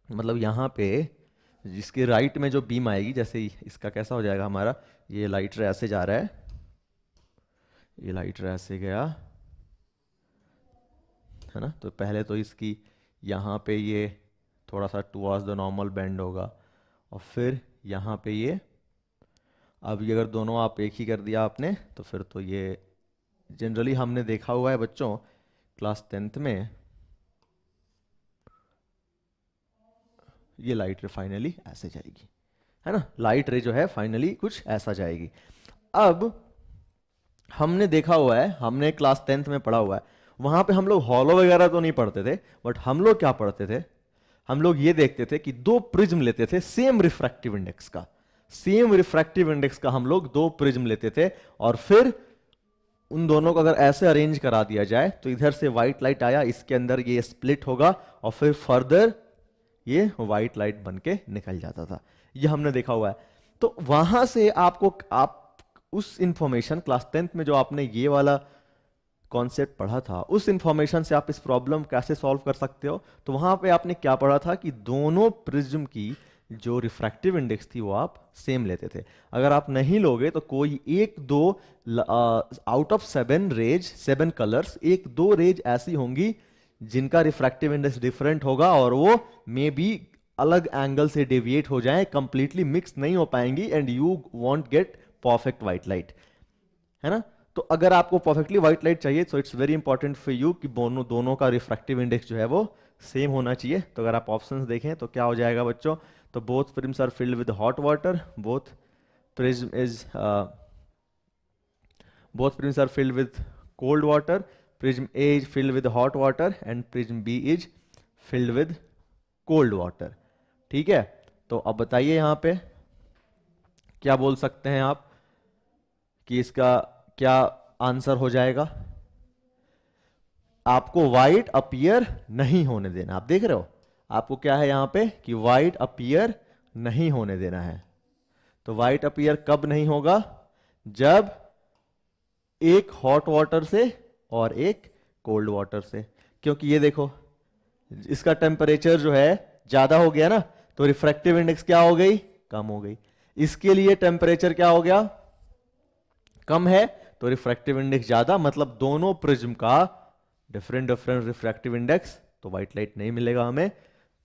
मतलब यहां पे जिसके राइट में जो बीम आएगी, जैसे इसका कैसा हो जाएगा हमारा, ये लाइट रे ऐसे जा रहा है, ये लाइट रे ऐसे गया है ना, तो पहले तो इसकी यहां पे ये थोड़ा सा टुवर्ड्स द नॉर्मल बेंड होगा, और फिर यहां पे ये, अब ये अगर दोनों आप एक ही कर दिया आपने तो फिर तो ये जनरली हमने देखा हुआ है बच्चों क्लास 10th में, ये लाइट रे फाइनली ऐसे जाएगी, है ना, लाइट रे जो है फाइनली कुछ ऐसा जाएगी। अब हमने देखा हुआ है, हमने क्लास 10th में पढ़ा हुआ है, वहां पे हम लोग हॉलो वगैरह तो नहीं पढ़ते थे, बट हम लोग क्या पढ़ते थे, हम लोग ये देखते थे कि दो प्रिज्म लेते थे सेम रिफ्रैक्टिव इंडेक्स का, सेम रिफ्रैक्टिव इंडेक्स का हम लोग दो प्रिज्म लेते थे, और फिर उन दोनों को अगर ऐसे अरेंज करा दिया जाए तो इधर से व्हाइट लाइट आया, इसके अंदर ये स्प्लिट होगा और फिर फर्दर ये व्हाइट लाइट बन के निकल जाता था। ये हमने देखा हुआ है। तो वहां से आपको, आप उस इंफॉर्मेशन क्लास 10th में जो आपने ये वाला कॉन्सेप्ट पढ़ा था, उस इंफॉर्मेशन से आप इस प्रॉब्लम कैसे सॉल्व कर सकते हो। तो वहां पे आपने क्या पढ़ा था कि दोनों प्रिज्म की जो रिफ्रैक्टिव इंडेक्स थी वो आप सेम लेते थे। अगर आप नहीं लोगे तो कोई एक दो, आउट ऑफ 7 रेज, 7 कलर्स, एक दो रेज ऐसी होंगी जिनका रिफ्रैक्टिव इंडेक्स डिफरेंट होगा और वो मे बी अलग एंगल से डेविएट हो जाए, कंप्लीटली मिक्स नहीं हो पाएंगी, and you want gate perfect white light, है ना। तो अगर आपको परफेक्टली व्हाइट लाइट चाहिए तो it's very important for you कि दोनों का रिफ्रैक्टिव इंडेक्स जो है वो सेम होना चाहिए। तो अगर आप ऑप्शंस देखें तो क्या हो जाएगा बच्चों, तो both prisms are filled with hot water, both prism is both prisms are filled with cold water, prism A is filled with hot water and prism B is filled with cold water। ठीक है, तो अब बताइए यहां पे क्या बोल सकते हैं आप कि इसका क्या आंसर हो जाएगा। आपको व्हाइट अपीयर नहीं होने देना, आप देख रहे हो, आपको क्या है यहां पे कि व्हाइट अपीयर नहीं होने देना है। तो व्हाइट अपीयर कब नहीं होगा, जब एक हॉट वाटर से और एक कोल्ड वाटर से, क्योंकि ये देखो इसका टेम्परेचर जो है ज्यादा हो गया ना, तो रिफ्रैक्टिव इंडेक्स क्या हो गई, कम हो गई। इसके लिए टेम्परेचर क्या हो गया, कम है, तो रिफ्रैक्टिव इंडेक्स ज्यादा, मतलब दोनों प्रिज्म का डिफरेंट डिफरेंट रिफ्रैक्टिव इंडेक्स, तो व्हाइट लाइट नहीं मिलेगा हमें।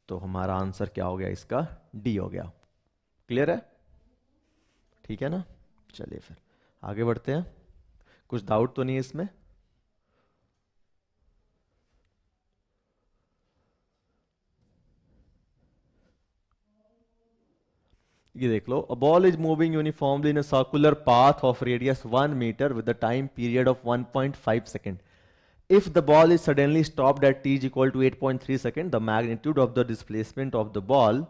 तो हमारा आंसर क्या हो गया, इसका डी हो गया। क्लियर है, ठीक है ना। चलिए फिर आगे बढ़ते हैं, कुछ डाउट तो नहीं है इसमें। ये देख लो, a ball is moving uniformly in a circular path of radius 1 metre with the time period of 1.5 second. If the ball is suddenly stopped at t is equal to 8.3 second, the magnitude of the displacement of the ball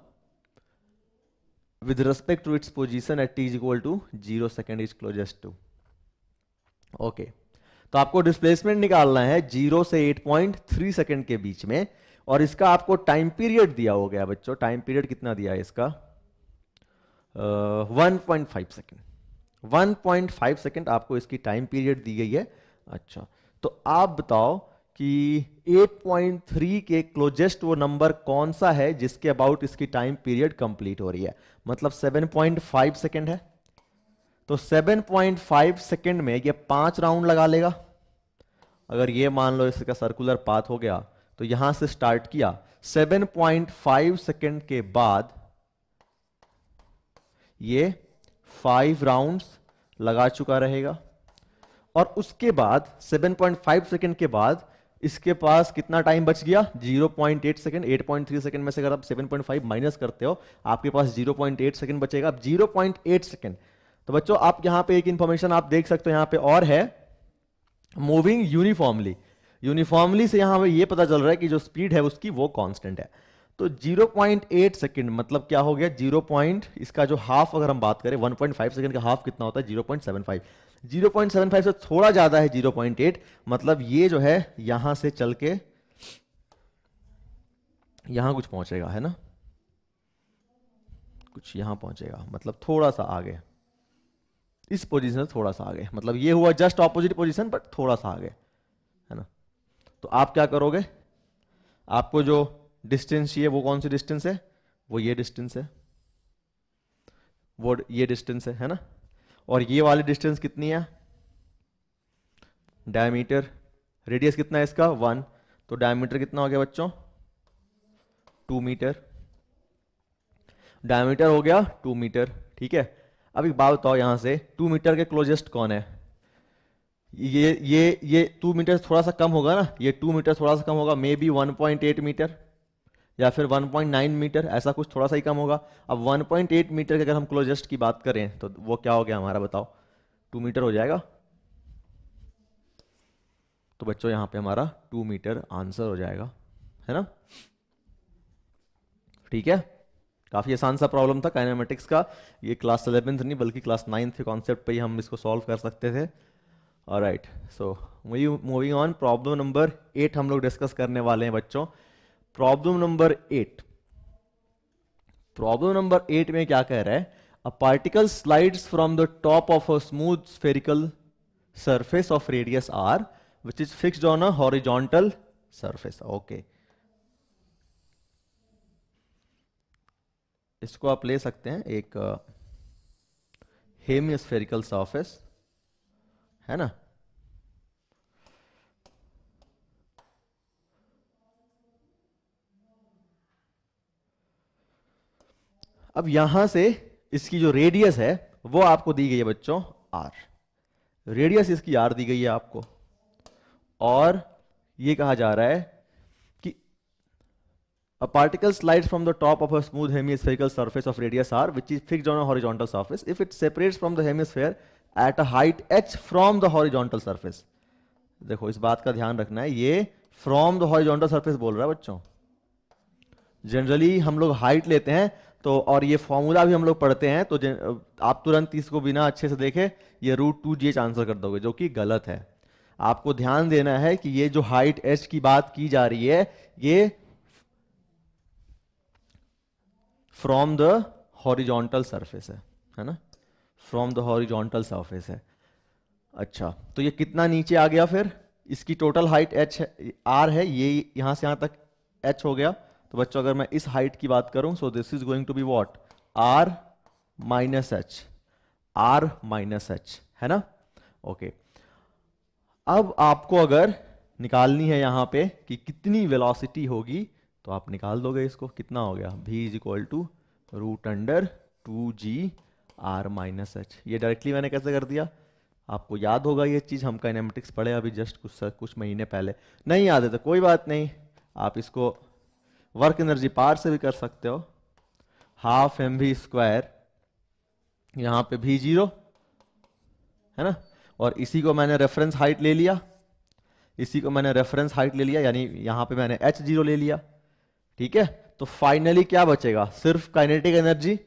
with respect to its position at t is equal to 0 second is closest to। Okay, तो आपको displacement निकालना है 0 से 8.3 second के बीच में, और इसका आपको टाइम पीरियड दिया हो गया बच्चों। टाइम पीरियड कितना दिया है इसका, 1.5 सेकंड। 1.5 सेकंड आपको इसकी टाइम पीरियड दी गई है। अच्छा, तो आप बताओ कि 8.3 के क्लोजेस्ट वो नंबर कौन सा है जिसके अबाउट इसकी टाइम पीरियड कंप्लीट हो रही है, मतलब 7.5 सेकंड है। तो 7.5 सेकंड में ये 5 राउंड लगा लेगा। अगर ये मान लो इसका सर्कुलर पाथ हो गया, तो यहां से स्टार्ट किया, 7.5 सेकंड के बाद ये 5 राउंड्स लगा चुका रहेगा, और उसके बाद 7.5 सेकंड के बाद इसके पास कितना टाइम बच गया, 0.8 सेकंड। 8.3 सेकंड में से अगर आप 7.5 माइनस करते हो, आपके पास 0.8 सेकंड बचेगा। अब 0.8 सेकंड, तो बच्चों आप यहां पे एक इंफॉर्मेशन आप देख सकते हो, यहां पे और है, मूविंग यूनिफॉर्मली। यूनिफॉर्मली से यहां पे ये पता चल रहा है कि जो स्पीड है उसकी वो कांस्टेंट है। तो 0.8 सेकंड मतलब क्या हो गया, 0. इसका जो हाफ अगर हम बात करें, 1.5 सेकंड का हाफ कितना होता है, 0.75। 0.75 से थोड़ा ज्यादा है 0.8, मतलब ये जो है यहां से चल के यहां कुछ पहुंचेगा, है ना, कुछ यहां पहुंचेगा, मतलब थोड़ा सा आगे, इस पोजीशन से थोड़ा सा आगे, मतलब ये हुआ जस्ट ऑपोजिट पोजीशन बट थोड़ा सा आगे, है ना। तो आप क्या करोगे, आपको जो डिस्टेंस चाहिए वो कौन सी डिस्टेंस है, वो ये डिस्टेंस है, वो ये डिस्टेंस है ना। और ये वाली डिस्टेंस कितनी है, डायमीटर, रेडियस कितना है इसका 1, तो डायमीटर कितना हो गया बच्चों, 2 मीटर। डायमीटर हो गया 2 मीटर, ठीक है। अब एक बात बताओ, यहां से 2 मीटर के क्लोजेस्ट कौन है, ये 2 मीटर थोड़ा सा कम होगा ना, ये 2 मीटर थोड़ा सा कम होगा, मे बी 1.8 मीटर या फिर 1.9 मीटर, ऐसा कुछ थोड़ा सा ही कम होगा। अब 1.8 मीटर के अगर हम क्लोजेस्ट की बात करें तो वो क्या हो गया हमारा, बताओ, 2 मीटर हो जाएगा। तो बच्चों यहाँ पे हमारा 2 मीटर आंसर हो जाएगा, है ना। ठीक है, काफी आसान सा प्रॉब्लम था काइनेमेटिक्स का। ये क्लास 11th नहीं बल्कि क्लास 9th के कॉन्सेप्ट पे ही हम इसको सॉल्व कर सकते थे। Alright, so moving on, problem number 8 हम लोग डिस्कस करने वाले हैं बच्चों। प्रॉब्लम नंबर 8, प्रॉब्लम नंबर 8 में क्या कह रहा है, a particle slides from the top of a smooth spherical surface of radius r which is fixed on a horizontal surface. Okay, इसको आप ले सकते हैं एक हेमिस्फेरिकल सरफेस, है ना। अब यहां से इसकी जो रेडियस है वो आपको दी गई है बच्चों r, रेडियस इसकी r दी गई है आपको, और ये कहा जा रहा है कि a particle slides from the top of a smooth hemispherical surface of radius r which is fixed on a horizontal surface if it separates from the hemisphere at a height h from the horizontal surface. देखो इस बात का ध्यान रखना है, ये from the horizontal surface बोल रहा है बच्चों। जनरली हम लोग हाइट लेते हैं तो, और ये फॉर्मूला भी हम लोग पढ़ते हैं तो आप तुरंत इसको बिना अच्छे से देखे ये √2gh आंसर कर दोगे, जो कि गलत है। आपको ध्यान देना है कि ये जो हाइट h की बात की जा रही है ये फ्रॉम द हॉरिजॉन्टल सरफेस है ना, फ्रॉम द हॉरिजॉन्टल सरफेस है। अच्छा, तो ये कितना नीचे आ गया, फिर इसकी टोटल हाइट h r है, ये यहां से यहां तक h हो गया। तो बच्चों अगर मैं इस हाइट की बात करूं, so this is going to be what, r minus h, r minus h, है ना। ओके, अब आपको अगर निकालनी है यहां पे कि कितनी वेलोसिटी होगी, तो आप निकाल दोगे इसको, कितना हो गया, v is equal to √2g r minus h। ये डायरेक्टली मैंने कैसे कर दिया, आपको याद होगा ये चीज, हम काइनेमेटिक्स पढ़े अभी जस्ट कुछ महीने पहले। नहीं याद है तो कोई बात नहीं, आप इसको वर्क एनर्जी पावर से भी कर सकते हो, हाफ mv², यहां पे v0 है ना, और इसी को मैंने रेफरेंस हाइट ले लिया, इसी को मैंने रेफरेंस हाइट ले लिया, यानी यहां पे मैंने h0 ले लिया। ठीक है, तो फाइनली क्या बचेगा, सिर्फ काइनेटिक एनर्जी,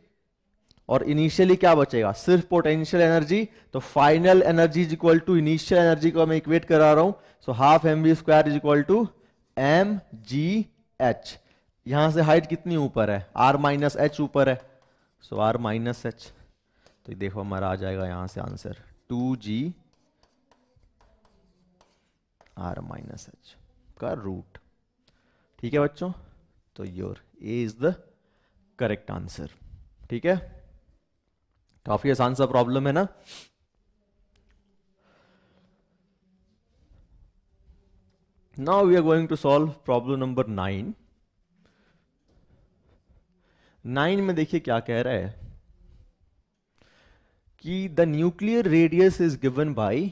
और इनिशियली क्या बचेगा, सिर्फ पोटेंशियल एनर्जी। तो final energy is equal to initial energy को मैं इक्वेट करा रहा हूं, so half mv² is equal to mgh। यहां से हाइट कितनी ऊपर है, r माइनस h ऊपर है, सो r माइनस h। तो देखो हमारा आ जाएगा यहां से answer 2g r minus h का रूट। ठीक है बच्चों, तो your A is the correct answer. ठीक है, काफी आसान सा प्रॉब्लम है ना। Now we are going to solve problem number 9। 9 में देखिए क्या कह रहा है कि the nuclear radius is given by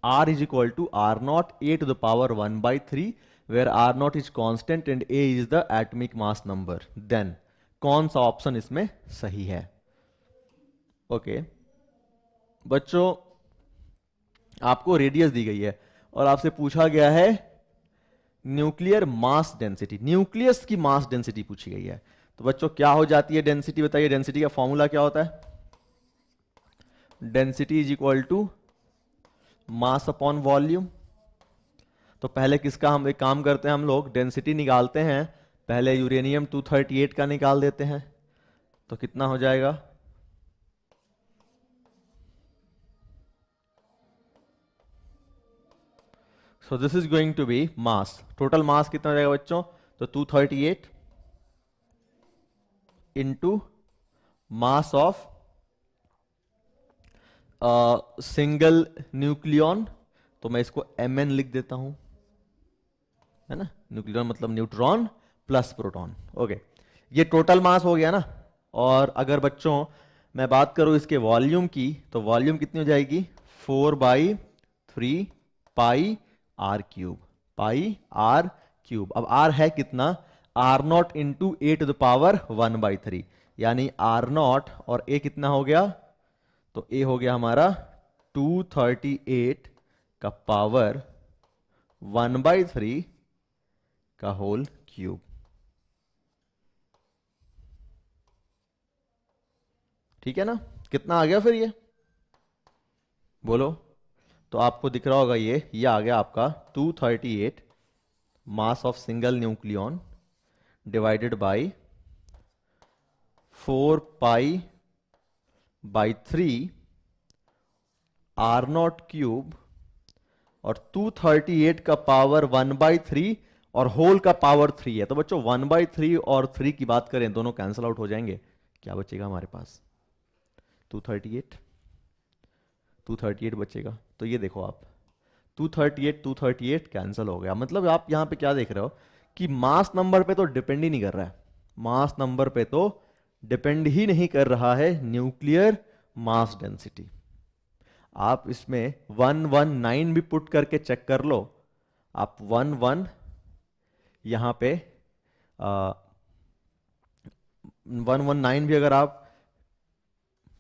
r is equal to r0 a to the power 1/3 where r0 is constant and a is the atomic mass number, then कौन सा option इसमें सही है। ओके बच्चों, आपको रेडियस दी गई है और आपसे पूछा गया है न्यूक्लियर मास डेंसिटी, न्यूक्लियस की मास डेंसिटी पूछी गई है। तो बच्चों क्या हो जाती है डेंसिटी, बताइए डेंसिटी का फॉर्मूला क्या होता है, density is equal to mass upon volume. तो पहले किसका हम एक काम करते हैं, हम लोग डेंसिटी निकालते हैं, पहले यूरेनियम 238 का निकाल देते हैं, तो कितना हो जाएगा, so this is going to be mass, total mass कितना हो जाएगा बच्चों, तो 238 into mass of single nucleon, तो मैं इसको mn लिख देता हूं, है ना, न्यूक्लियन मतलब न्यूट्रॉन प्लस प्रोटॉन। ओके, ये टोटल मास हो गया ना। और अगर बच्चों मैं बात करूं इसके वॉल्यूम की, तो वॉल्यूम कितनी हो जाएगी, 4/3 pi are cube, pi are cube. अब r है कितना, r0 into a to the power 1/3, यानी r0 और a कितना हो गया, तो a हो गया हमारा 238 का पावर 1/3 का होल क्यूब। ठीक है ना, कितना आ गया फिर ये बोलो। तो आपको दिख रहा होगा ये आ गया आपका 238 mass of single nucleon divided by 4π/3 R0 cube और 238 का पावर 1/3 और होल का पावर 3 है। तो बच्चों 1/3 और 3 की बात करें, दोनों कैंसिल आउट हो जाएंगे। क्या बचेगा हमारे पास? 238 बचेगा। तो ये देखो आप 238 कैंसिल हो गया। मतलब आप यहां पे क्या देख रहे हो कि मास नंबर पे तो डिपेंड ही नहीं कर रहा है, मास नंबर पे तो डिपेंड ही नहीं कर रहा है न्यूक्लियर मास डेंसिटी। आप इसमें 119 भी पुट करके चेक कर लो। आप 11 यहां पे 119 भी अगर आप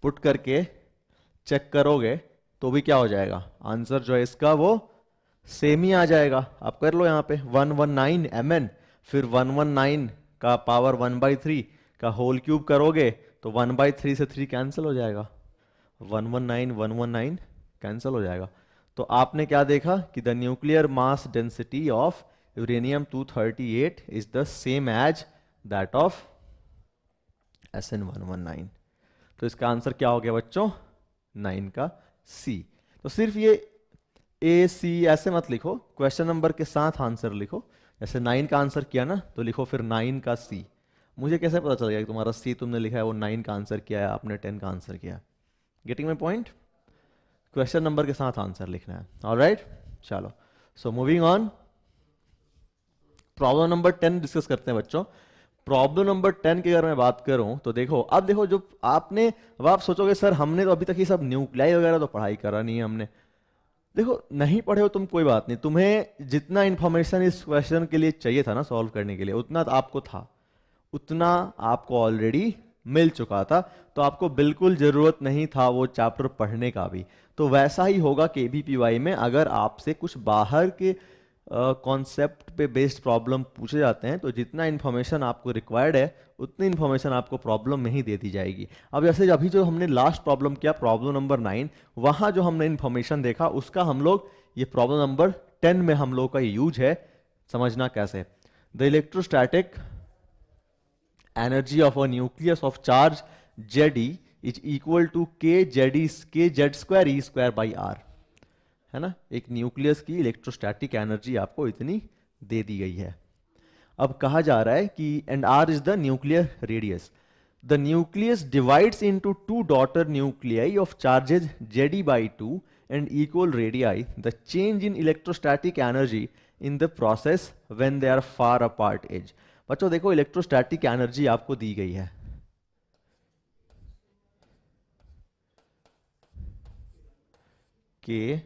पुट करके चेक करोगे तो भी क्या हो जाएगा, आंसर जो है इसका वो सेम ही आ जाएगा। आप कर लो यहाँ पे 119 mn, फिर 119 का पावर 1/3 का होल क्यूब करोगे तो 1/3 से 3 कैंसिल हो जाएगा, 119 कैंसिल हो जाएगा। तो आपने क्या देखा कि the nuclear mass density of uranium 238 is the same as that of SN119। तो इसका आंसर क्या हो गया बच्चों? 9 का C। तो सिर्फ ये A C ऐसे मत लिखो, क्वेश्चन नंबर के साथ आंसर लिखो। जैसे 9 का आंसर किया ना तो लिखो फिर 9 का C। मुझे कैसे पता चल गया कि तुम्हारा C तुमने लिखा है वो 9 का आंसर किया है, आपने 10 का आंसर किया है? Getting my point? Question number के साथ आंसर लिखना है। ऑलराइट, चलो so moving on, problem number 10 discuss करते हैं बच्चों। प्रॉब्लम नंबर 10 की अगर मैं बात करूं तो देखो, अब देखो जो आपने, अब आप सोचोगे सर हमने तो अभी तक ये सब न्यूक्लियाई वगैरह तो पढ़ाई करा नहीं है हमने। देखो नहीं पढ़े हो तुम कोई बात नहीं, तुम्हें जितना इंफॉर्मेशन इस क्वेश्चन के लिए चाहिए था ना सॉल्व करने के लिए उतना आपको था, उतना आपको ऑलरेडी मिल चुका था। तो आपको बिल्कुल जरूरत नहीं था वो चैप्टर पढ़ने का भी। तो वैसा ही होगा केबीपीवाई में, अगर आपसे कुछ बाहर के कॉन्सेप्ट पे बेस्ड प्रॉब्लम पूछे जाते हैं तो जितना इन्फॉर्मेशन आपको रिक्वायर्ड है उतनी इन्फॉर्मेशन आपको प्रॉब्लम में ही दे दी जाएगी। अब जैसे अभी जो हमने लास्ट प्रॉब्लम किया प्रॉब्लम नंबर 9, वहां जो हमने इन्फॉर्मेशन देखा उसका हम लोग ये प्रॉब्लम नंबर 10 में हम लोग का यूज है। समझना कैसे, the electrostatic energy of a nucleus of charge Ze is equal to kz²e²/r, है ना। एक न्यूक्लियस की इलेक्ट्रोस्टैटिक एनर्जी आपको इतनी दे दी गई है। अब कहा जा रहा है कि and r is the nuclear radius, the nucleus divides into 2 daughter nuclei of charges Ze/2 and equal radii, the change in electrostatic energy in the process when they are far apart as. बच्चों देखो electrostatic energy आपको दी गई है, के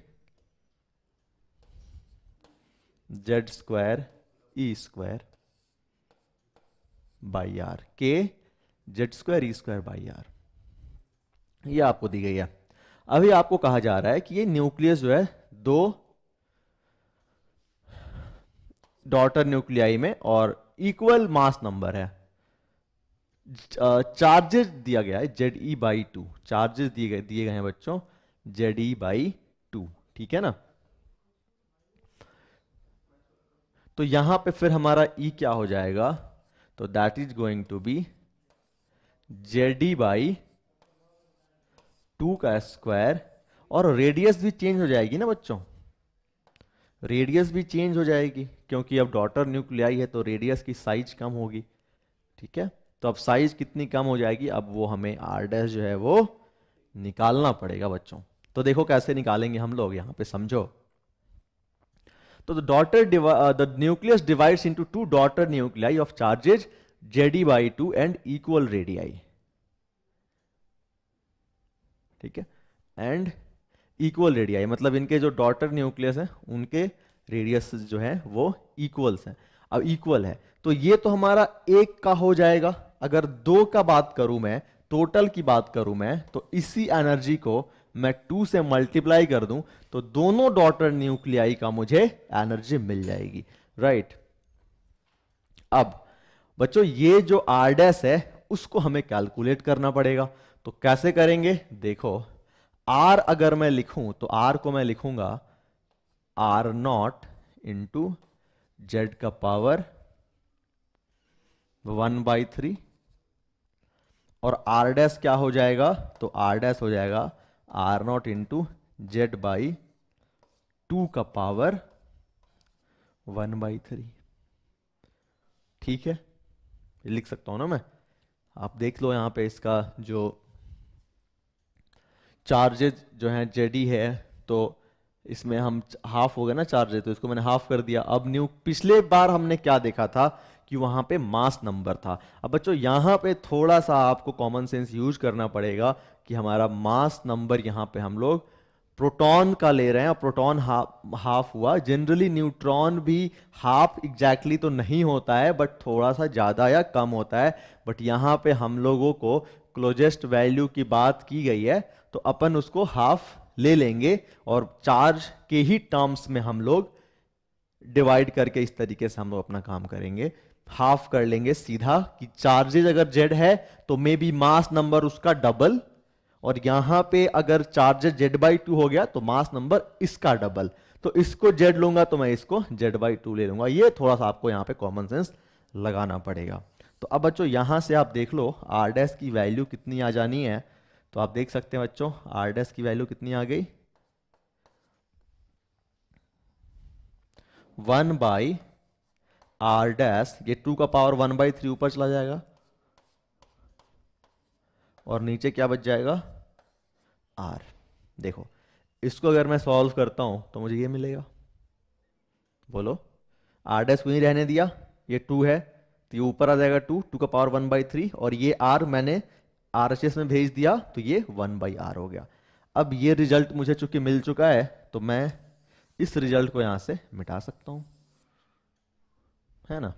Z²E²/r, के Z²E²/r, ये आपको दी गई है। अभी आपको कहा जा रहा है कि ये न्यूक्लियस जो है 2 डॉटर न्यूक्लियाई में और इक्वल मास नंबर है, चार्जेस दिया गया है Ze/2, चार्जेस दिए गए हैं बच्चों Ze/2, ठीक है ना। तो यहां पे फिर हमारा E क्या हो जाएगा, तो that is going to be Ze/2 का स्क्वायर, और रेडियस भी चेंज हो जाएगी ना बच्चों, रेडियस भी चेंज हो जाएगी क्योंकि अब डॉटर न्यूक्लियाई है तो रेडियस की साइज कम होगी, ठीक है। तो अब साइज कितनी कम हो जाएगी, अब वो हमें r' जो है वो निकालना पड़ेगा बच्चों। तो देखो कैसे निकालेंगे हम लोग, यहां पे समझो। तो the nucleus divides into 2 daughter nuclei of charges Ze/2 and equal radii, ठीक है, एंड इक्वल रेडियाई मतलब इनके जो डॉटर न्यूक्लियस हैं उनके रेडियस जो है वो इक्वल्स हैं। अब इक्वल है तो ये तो हमारा 1 का हो जाएगा। अगर 2 का बात करूं मैं टोटल की बात करूं मैं तो इसी एनर्जी को मैं 2 से मल्टीप्लाई कर दूं तो दोनों डॉटर न्यूक्लियाई का मुझे एनर्जी मिल जाएगी, राइट। अब बच्चों ये जो आर डैश है उसको हमें कैलकुलेट करना पड़ेगा, तो कैसे करेंगे देखो। आर अगर मैं लिखूं तो आर को मैं लिखूंगा आर नॉट इंटू जेड का पावर 1/3 और आर डैश क्या हो जाएगा, तो आर डैश हो जाएगा R naught into Z by 2 का पावर 1/3। ठीक है, लिख सकता हूं ना मैं। आप देख लो यहां पे इसका जो चार्जेज जो है जेडी है, तो इसमें हम हाफ हो गया ना चार्जेज, तो इसको मैंने हाफ कर दिया। अब न्यू पिछले बार हमने क्या देखा था कि वहां पे मास नंबर था। अब बच्चों यहां पे थोड़ा सा आपको कॉमन सेंस यूज करना पड़ेगा कि हमारा मास नंबर यहां पे हम लोग प्रोटॉन का ले रहे हैं, प्रोटॉन हाफ हुआ। जनरली न्यूट्रॉन भी हाफ एग्जैक्टली तो नहीं होता है, बट थोड़ा सा ज्यादा या कम होता है। बट यहां पे हम लोगों को क्लोजेस्ट वैल्यू की बात की गई है, तो अपन उसको हाफ ले लेंगे और चार्ज के ही टर्म्स में हम लोग डिवाइड करके इस तरीके से हम लोग अपना काम करेंगे। हाफ कर लेंगे सीधा कि चार्जेज अगर जेड है तो मे बी मास नंबर उसका डबल, और यहां पे अगर चार्जेज जेड बाई 2 हो गया तो मास नंबर इसका डबल। तो इसको जेड लूंगा तो मैं इसको जेड बाई 2 ले लूंगा। ये थोड़ा सा आपको यहां पे कॉमन सेंस लगाना पड़ेगा। तो अब बच्चों यहां से आप देख लो आर डैश की वैल्यू कितनी आ जानी है। तो आप देख सकते हैं बच्चों आर डैश की वैल्यू कितनी आ गई, 1/r डैश, ये 2 का पावर 1/3 ऊपर चला जाएगा और नीचे क्या बच जाएगा r। देखो इसको अगर मैं सॉल्व करता हूं तो मुझे ये मिलेगा, बोलो r डैश को नहीं रहने दिया, ये 2 है तो ये ऊपर आ जाएगा 2 का पावर 1/3, और ये r मैंने RHS में भेज दिया तो ये 1/r हो गया। अब ये रिजल्ट मुझे चूंकि मिल चुका है तो मैं इस रिजल्ट को यहां से मिटा सकता हूं, है ना।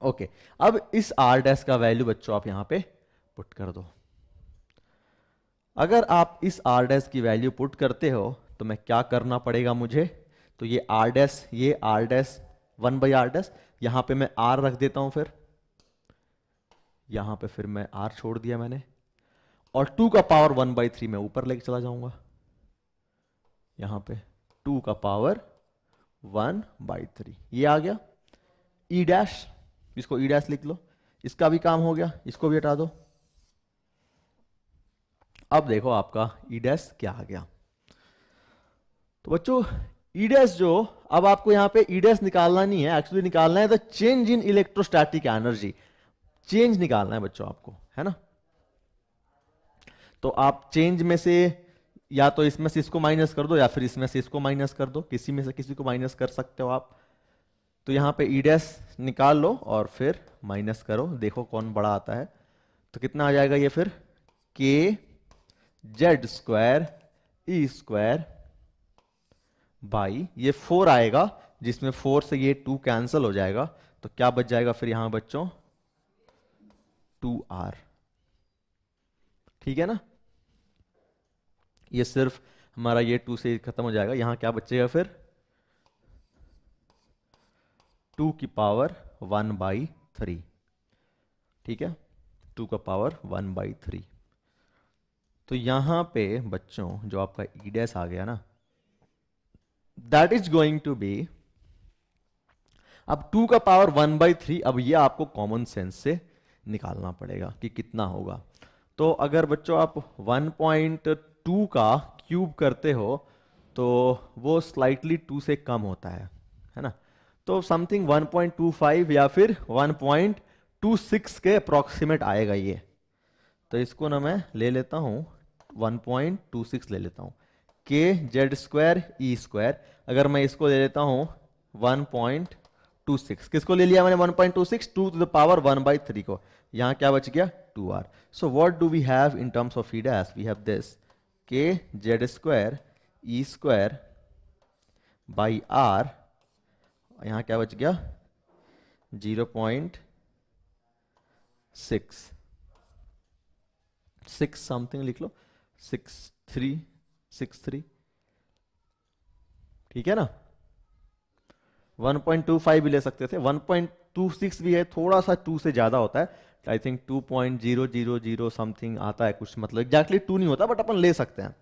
ओके, अब इस आर डैश का वैल्यू बच्चों आप यहां पे पुट कर दो। अगर आप इस आर डैश की वैल्यू पुट करते हो तो मैं क्या करना पड़ेगा मुझे, तो ये आर डैश 1/r डैश, यहां पे मैं r रख देता हूं, फिर यहां पे फिर मैं r छोड़ दिया मैंने, और 2 का पावर 1/3 मैं ऊपर लेके चला जाऊंगा, यहां पे 2 का पावर 1/3 ये आ गया। ई डैश, इसको ई डैश लिख लो, इसका भी काम हो गया, इसको भी हटा दो। अब देखो आपका ई डैश क्या आ गया। तो बच्चों ई डैश जो, अब आपको यहां पे ई डैश निकालना नहीं है, एक्चुअली निकालना है the change in electrostatic energy, change निकालना है बच्चों आपको, है ना। तो आप चेंज में से या तो इसमें से इसको माइनस कर दो या फिर इसमें से इसको माइनस कर दो, किसी में से किसी को माइनस कर सकते हो आप। तो यहां पे ई डैश निकाल लो और फिर माइनस करो, देखो कौन बड़ा आता है। तो कितना आ जाएगा ये फिर, के Z square E square by, ये 4 आएगा जिसमें 4 से ये 2 कैंसिल हो जाएगा, तो क्या बच जाएगा फिर यहां बच्चों 2r। ठीक है ना, ये सिर्फ हमारा ये 2 से खत्म हो जाएगा, यहां क्या बचेगा फिर 2 की पावर 1/3। ठीक है, 2 का पावर 1/3। तो यहां पे बच्चों जो आपका ई डैश आ गया ना, that is going to be, अब 2 का पावर 1/3, अब ये आपको कॉमन सेंस से निकालना पड़ेगा कि कितना होगा। तो अगर बच्चों आप 1.2 का क्यूब करते हो तो वो स्लाइटली 2 से कम होता है ना। तो समथिंग 1.25 या फिर 1.26 के अप्रोक्सीमेट आएगा ये। तो इसको ना मैं ले लेता हूं 1.26 ले लेता हूं, के जेड स्क्वायर ई स्क्वायर, अगर मैं इसको ले लेता हूं 1.26, किसको ले लिया मैंने 1.26, 2 टू द पावर 1/3 को, यहां क्या बच गया 2r। So what do we have in terms of e dash, we have this k Z square E square by r, यहां क्या बच गया 0.6 समथिंग लिख लो, 6363, ठीक है ना। 1.25 भी ले सकते थे, 1.26 भी है, थोड़ा सा 2 से ज्यादा होता है, आई थिंक 2.000 समथिंग आता है कुछ, मतलब एग्जैक्टली 2 नहीं होता, बट अपन ले सकते हैं।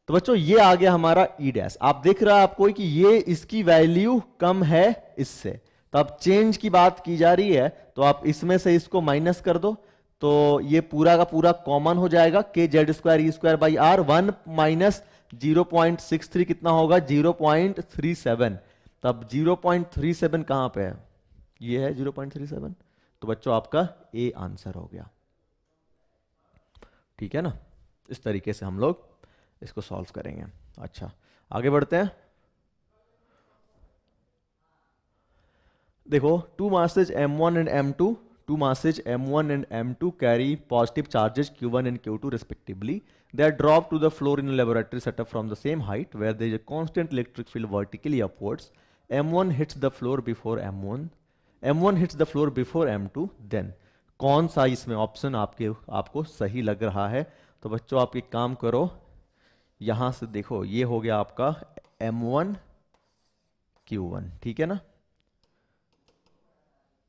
तो बच्चों ये आ गया हमारा ई डैश। आप दिख रहा है आपको कि ये इसकी वैल्यू कम है इससे, तो अब चेंज की बात की जा रही है, तो आप इसमें से इसको माइनस कर दो, तो ये पूरा का पूरा कॉमन हो जाएगा, K Z square E square by R, 1 minus 0.63 कितना होगा 0.37, तब 0.37 कहां पे है, ये है 0.37, तो बच्चों आपका ए आंसर हो गया, ठीक है ना। इस तरीके से हम लोग इसको सॉल्व करेंगे। अच्छा आगे बढ़ते हैं। देखो two masses M1 and M2, two masses M1 and M2 carry positive charges Q1 and Q2 respectively. They are dropped to the floor in a laboratory setup from the same height where there is a constant electric field vertically upwards. M1 hits the floor before M1. M1 hits the floor before M2. Then कौन सा इसमें option आपको सही लग रहा है? तो बच्चों आप एक काम करो, यहां से देखो ये हो गया आपका M1 Q1, ठीक है ना।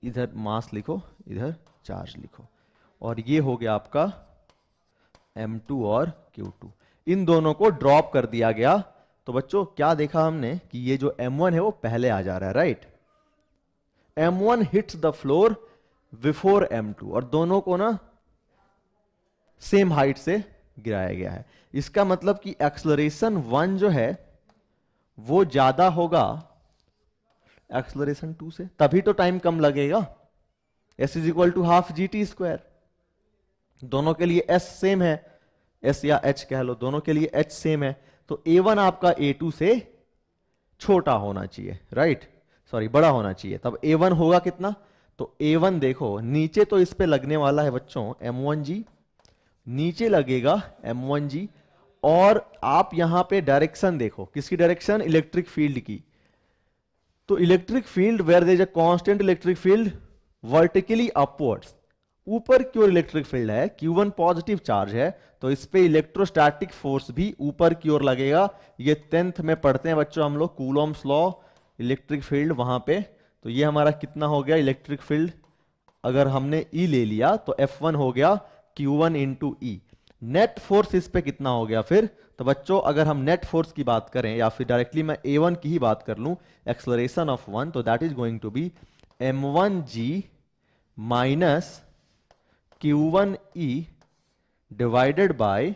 इधर मास लिखो, इधर चार्ज लिखो, और ये हो गया आपका M2 और Q2, इन दोनों को ड्रॉप कर दिया गया। तो बच्चों क्या देखा हमने कि ये जो M1 है वो पहले आ जा रहा है, right. M1 hits the floor before M2, और दोनों को ना सेम हाइट से गिराया गया है। इसका मतलब कि एक्सलरेशन 1 जो है वो ज्यादा होगा एक्सलरेशन 2 से, तभी तो टाइम कम लगेगा। s is equal to half G T square, दोनों के लिए s सेम है, s या h कह लो, दोनों के लिए h सेम है, तो a1 आपका a2 से छोटा होना चाहिए, राइट, सॉरी बड़ा होना चाहिए। तब a1 होगा कितना, तो a1 देखो नीचे तो इस पे लगने वाला है बच्चों m1g, नीचे लगेगा m1g, और आप यहां पे डायरेक्शन देखो, किसकी डायरेक्शन, इलेक्ट्रिक फील्ड की। तो electric field where there is a constant electric field vertically upwards, ऊपर की ओर इलेक्ट्रिक फील्ड है, Q1 पॉजिटिव चार्ज है, तो इस पे इलेक्ट्रोस्टैटिक फोर्स भी ऊपर की ओर लगेगा। ये 10th में पढ़ते हैं बच्चों हम लोग, कूलॉम्स लॉ, इलेक्ट्रिक फील्ड वहां पे। तो ये हमारा कितना हो गया इलेक्ट्रिक फील्ड, अगर हमने E ले लिया तो F1 हो गया Q1 into E। Net force इस पे कितना हो गया फिर, तो बच्चों अगर हम नेट फोर्स की बात करें, या फिर डायरेक्टली मैं A1 की ही बात कर लूं, एक्सलरेशन ऑफ 1, तो that is going to be m1g minus Q1e divided by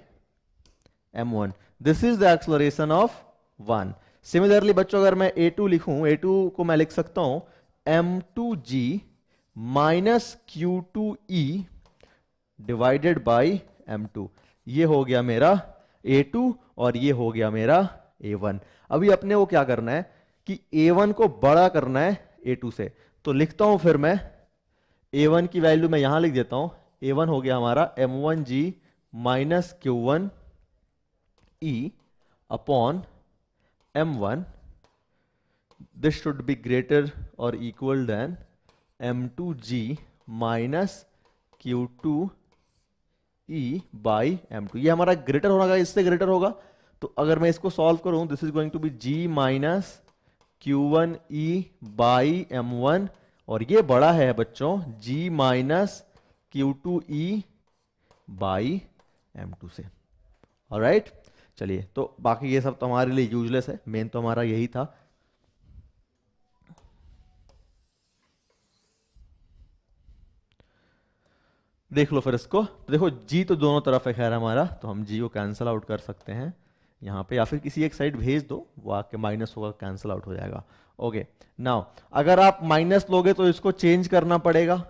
m1, this is the acceleration of 1। Similarly बच्चों अगर मैं A2 लिखूं, A2 को मैं लिख सकता हूं m2g minus Q2e divided by m2, ये हो गया मेरा A2 और ये हो गया मेरा A1। अभी अपने को क्या करना है कि A1 को बड़ा करना है A2 से, तो लिखता हूं फिर मैं A1 की वैल्यू मैं यहां लिख देता हूं, A1 हो गया हमारा m1g minus Q1e upon m1, this should be greater और equal than m2g minus Q2 E by M2, ये हमारा ग्रेटर होगा, इससे ग्रेटर होगा। तो अगर मैं इसको सॉल्व करूं, this is going to be G minus Q1E by M1, और ये बड़ा है बच्चों G minus Q2E by M2 से। ऑलराइट, चलिए तो बाकी ये सब तो हमारे लिए यूजलेस है, मेन तो हमारा यही था। देख लो फिर इसको, तो देखो G तो दोनों तरफ है खैर हमारा, तो हम G को कैंसिल आउट कर सकते हैं यहाँ पे, या फिर किसी एक साइड भेज दो, वो आके माइनस होगा, कैंसिल आउट हो जाएगा। ओके नाउ अगर आप माइनस लोगे तो इसको चेंज करना पड़ेगा,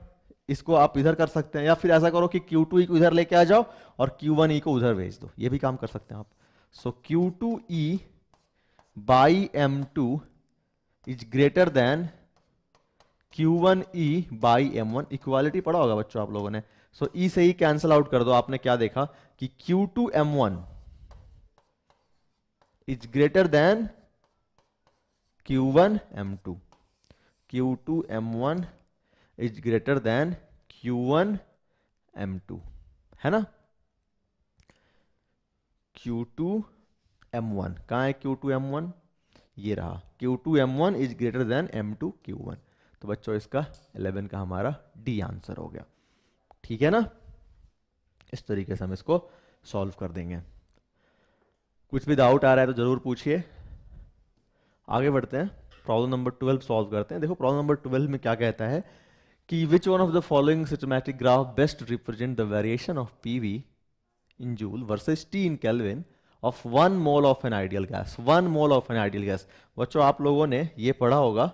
इसको आप इधर कर सकते हैं, या फिर ऐसा करो कि Q2E को इधर लेके आ जाओ और Q1E को उधर भेज दो, ये भी काम कर सकते हैं आप। सो Q2E by M2 is greater than Q1E by M1, equality पढ़ा होगा बच्चों आप लोगों ने। सो E से ही कैंसिल आउट कर दो। आपने क्या देखा कि Q2 M1 is greater than Q1 M2, Q2 M1 is greater than Q1 M2, है ना। Q2 M1 कहाँ है, Q2 M1 ये रहा, Q2 M1 is greater than M2 Q1। तो बच्चों इसका 11 का हमारा डी आंसर हो गया, ठीक है ना। इस तरीके से हम इसको सॉल्व कर देंगे। कुछ भी डाउट आ रहा है तो जरूर पूछिए। आगे बढ़ते हैं, प्रॉब्लम नंबर 12 सॉल्व करते हैं। देखो प्रॉब्लम नंबर 12 में क्या कहता है कि which one of the following systematic graph best represent the variation of PV in joule versus T in kelvin of 1 mole of an ideal gas. 1 mole of an ideal gas, बच्चों आप लोगों ने ये पढ़ा होगा,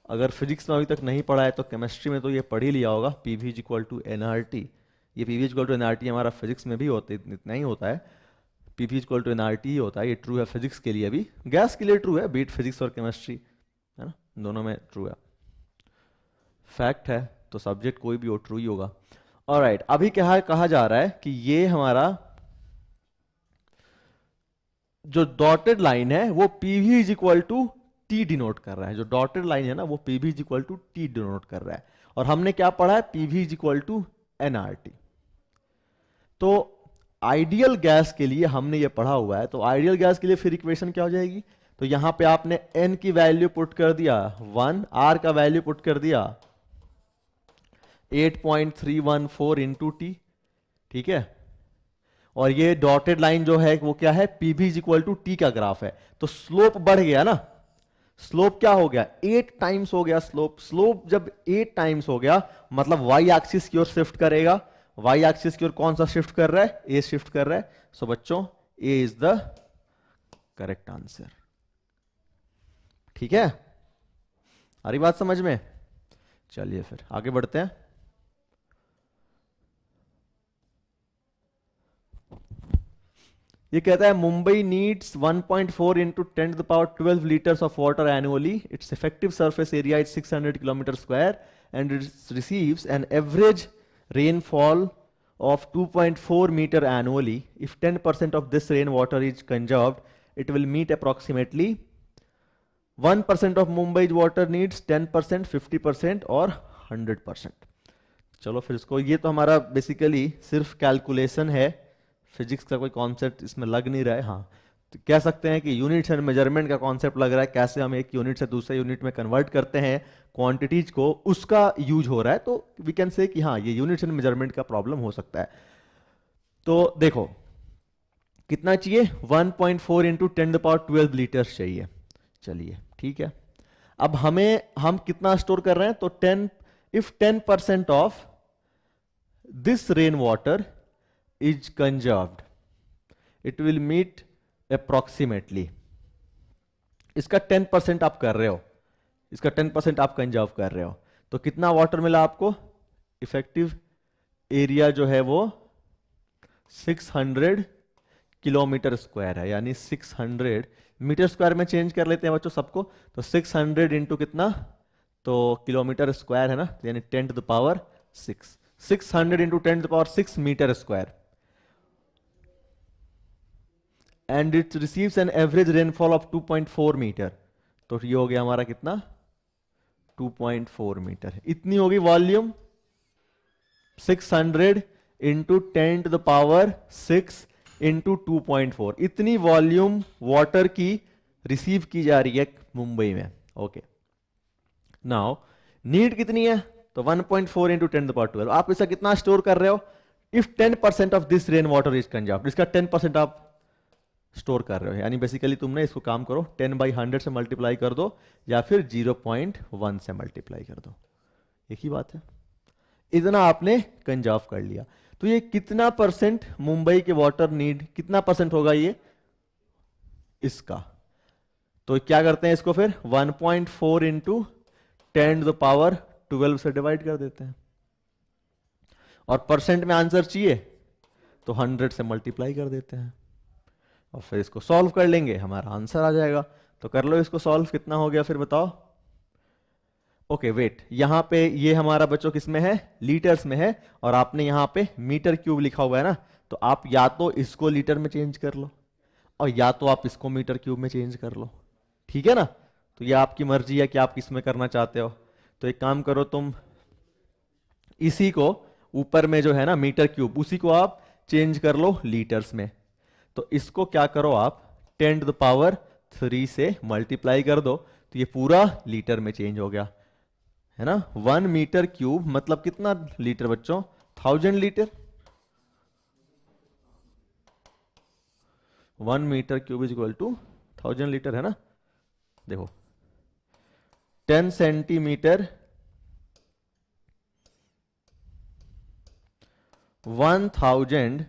अगर फिजिक्स में अभी तक नहीं पढ़ा है तो केमिस्ट्री में तो ये पढ़ ही लिया होगा, PV is equal to NRT. ये PV is equal to NRT हमारा फिजिक्स में भी होता है, इतना ही होता है, PV is equal to NRT ही होता है। ये ट्रू है फिजिक्स के लिए भी, गैस के लिए ट्रू है, बीट फिजिक्स और केमिस्ट्री, है ना, दोनों में ट्रू है। फैक्ट है तो सब्जेक्ट कोई भी हो ट्रू ही होगा। ऑलराइट, अभी क्या है, कहा जा रहा है कि ये हमारा जो डॉटेड लाइन है वो PV is equal to T denote कर रहा है। जो डॉटेड लाइन है ना वो PV is equal to T denote कर रहा है। और हमने क्या पढ़ा है, PV is equal to NRT. तो आइडियल गैस के लिए हमने ये पढ़ा हुआ है, तो आइडियल गैस के लिए फिर इक्वेशन क्या हो जाएगी, तो यहां पे आपने n की वैल्यू पुट कर दिया 1, r का वैल्यू पुट कर दिया 8.314 इंटू टी, ठीक है। और ये डॉटेड लाइन जो है वो क्या है, PV is equal to T का ग्राफ है। तो स्लोप बढ़ गया ना, स्लोप क्या हो गया, 8 टाइम्स हो गया स्लोप। स्लोप जब 8 टाइम्स हो गया मतलब वाई एक्सिस की ओर शिफ्ट करेगा। वाई एक्सिस की ओर कौन सा शिफ्ट कर रहा है, ए शिफ्ट कर रहा है। सो बच्चों ए इज द करेक्ट आंसर, ठीक है। आ रही बात समझ में, चलिए फिर आगे बढ़ते हैं। ये कहता है Mumbai needs 1.4 into 10 to the power 12 liters of water annually. Its effective surface area is 600 kilometer square and it receives an average rainfall of 2.4 meter annually. If 10% of this rainwater is conserved, it will meet approximately 1% of Mumbai's water needs, 10%, 50% और 100%। चलो फिर इसको, ये तो हमारा basically सिर्फ calculation है, physics का कोई कॉन्सेप्ट इसमें लग नहीं रहा है। हाँ तो कह सकते हैं कि यूनिट्स एंड मेजरमेंट का कॉन्सेप्ट लग रहा है, कैसे हम एक यूनिट से दूसरे यूनिट में कन्वर्ट करते हैं क्वांटिटीज को, उसका यूज हो रहा है। तो वी कैन से कि हाँ ये यूनिट्स एंड मेजरमेंट का प्रॉब्लम हो सकता है। तो देखो कितना चाहिए, 1.4 into 10 to the power 12 litres चाहिए। चलिए ठीक है, अब हम कितना स्टोर कर रहे हैं, तो 10, if 10% of this rain water is conserved, it will meet approximately, इसका 10% आप कर रहे हो, इसका 10% आप कंजर्व कर रहे हो, तो कितना वाटर मिला आपको, इफेक्टिव एरिया जो है वो 600 किलोमीटर स्क्वायर है, यानी 600 मीटर स्क्वायर में चेंज कर लेते हैं बच्चों सबको। तो 600 इंटू कितना, तो किलोमीटर स्क्वायर है ना, यानी 10 to the power 6, 600 into 10 to the power 6 metre square. And it receives an average rainfall of 2.4 metre. तो ये हो गया हमारा कितना, 2.4 मीटर। इतनी होगी volume, 600 into 10 to the power 6 into 2.4, इतनी वॉल्यूम वाटर की रिसीव की जा रही है मुंबई में। ओके, नाउ नीड कितनी है, तो 1.4 इंटू 10 to the power 12। आप इसका कितना स्टोर कर रहे हो, if 10% of this rain water is conserved, इसका 10% आप स्टोर कर रहे हो, यानी बेसिकली तुमने इसको काम करो 10/100 से मल्टीप्लाई कर दो या फिर 0.1 से मल्टीप्लाई कर दो, एक ही बात है। इतना आपने कंजर्व कर लिया। तो ये कितना परसेंट मुंबई के वाटर नीड, कितना परसेंट होगा ये इसका, तो क्या करते हैं इसको फिर 1.4 इंटू 10 to the power 12 से डिवाइड कर देते हैं, और परसेंट में आंसर चाहिए तो 100 से मल्टीप्लाई कर देते हैं, और फिर इसको सॉल्व कर लेंगे, हमारा आंसर आ जाएगा। तो कर लो इसको सॉल्व, कितना हो गया फिर बताओ। ओके वेट, यहां पे ये हमारा बच्चों किस में है, लीटर्स में है, और आपने यहां पे मीटर क्यूब लिखा हुआ है ना, तो आप या तो इसको लीटर में चेंज कर लो, और या तो आप इसको मीटर क्यूब में चेंज कर लो, ठीक है ना। तो ये आपकी मर्जी है कि आप किस में करना चाहते हो। तो एक काम करो तुम, इसी को ऊपर में जो है ना मीटर क्यूब, उसी को आप चेंज कर लो लीटर्स में। तो इसको क्या करो आप 10⁻³ से मल्टीप्लाई कर दो, तो ये पूरा लीटर में चेंज हो गया, है ना। 1 मीटर क्यूब मतलब कितना लीटर बच्चों, 1000 litre. 1 metre cube is equal to 1000 litre, है ना। देखो 10 centimetre 1000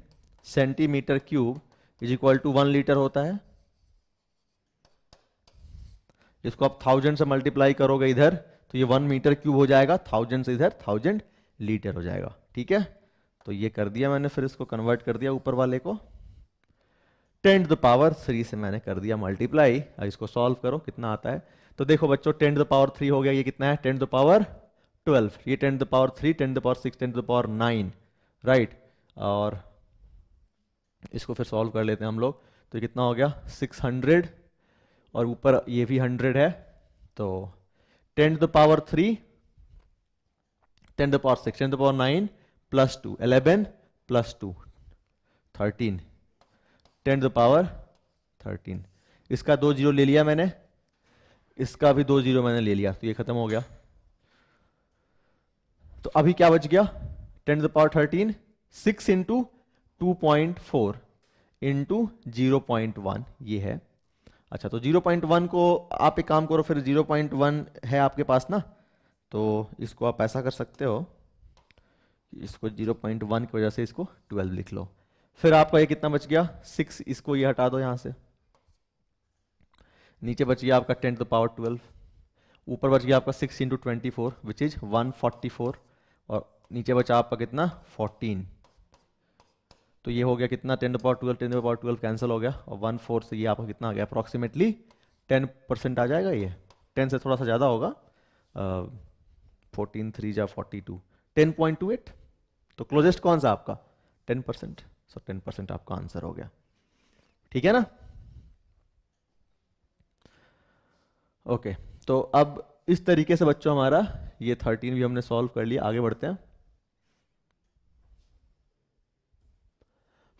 centimetre cube is equal to 1 litre होता है। इसको आप 1000 से मल्टीप्लाई करोगे इधर, तो ये 1 मीटर क्यूब हो जाएगा, 1000 से इधर 1000 लीटर हो जाएगा, ठीक है। तो ये कर दिया मैंने, फिर इसको कन्वर्ट कर दिया ऊपर वाले को, 10⁻³ से मैंने कर दिया मल्टीप्लाई। अब इसको सॉल्व करो कितना आता है। तो देखो बच्चों 10⁻³ हो गया, ये कितना है 10⁻12, ये 10⁻³ 10⁻6 10⁻9, राइट। और इसको फिर सॉल्व कर लेते हैं हम लोग। तो ये कितना हो गया 600, और ऊपर ये भी 100 है। तो 10⁻³ 10⁻6 10⁻9 प्लस 2 11 प्लस 2 13, 10⁻13। इसका 2 जीरो ले लिया मैंने, इसका भी 2 जीरो मैंने ले लिया, तो ये खत्म हो गया। तो अभी क्या बच गया 10⁻13, 6 इंटू 2.4 इंटू 0.1 ये है। अच्छा तो 0.1 को आप एक काम करो, फिर 0.1 है आपके पास ना, तो इसको आप ऐसा कर सकते हो, इसको 0.1 की वजह से इसको 12 लिख लो। फिर आपका ये कितना बच गया 6, इसको ये हटा दो यहां से, नीचे बच गया आपका 10⁻12, ऊपर बच गया आपका 6 इंटू 24 विच इज 144, और नीचे बचा आपका कितना 14। तो ये हो गया कितना 10⁻12 10⁻12 कैंसिल हो गया, और 1/4 से ये आपका कितना आ गया अप्रॉक्सीमेटली 10% आ जाएगा। ये 10 से थोड़ा सा ज़्यादा होगा, 14 3 जा 42, 10.28। तो क्लोजेस्ट कौन सा आपका 10%, सो 10% आपका आंसर हो गया, ठीक है ना। ओके तो अब इस तरीके से बच्चों हमारा ये 13 भी हमने सॉल्व कर लिया। आगे बढ़ते हैं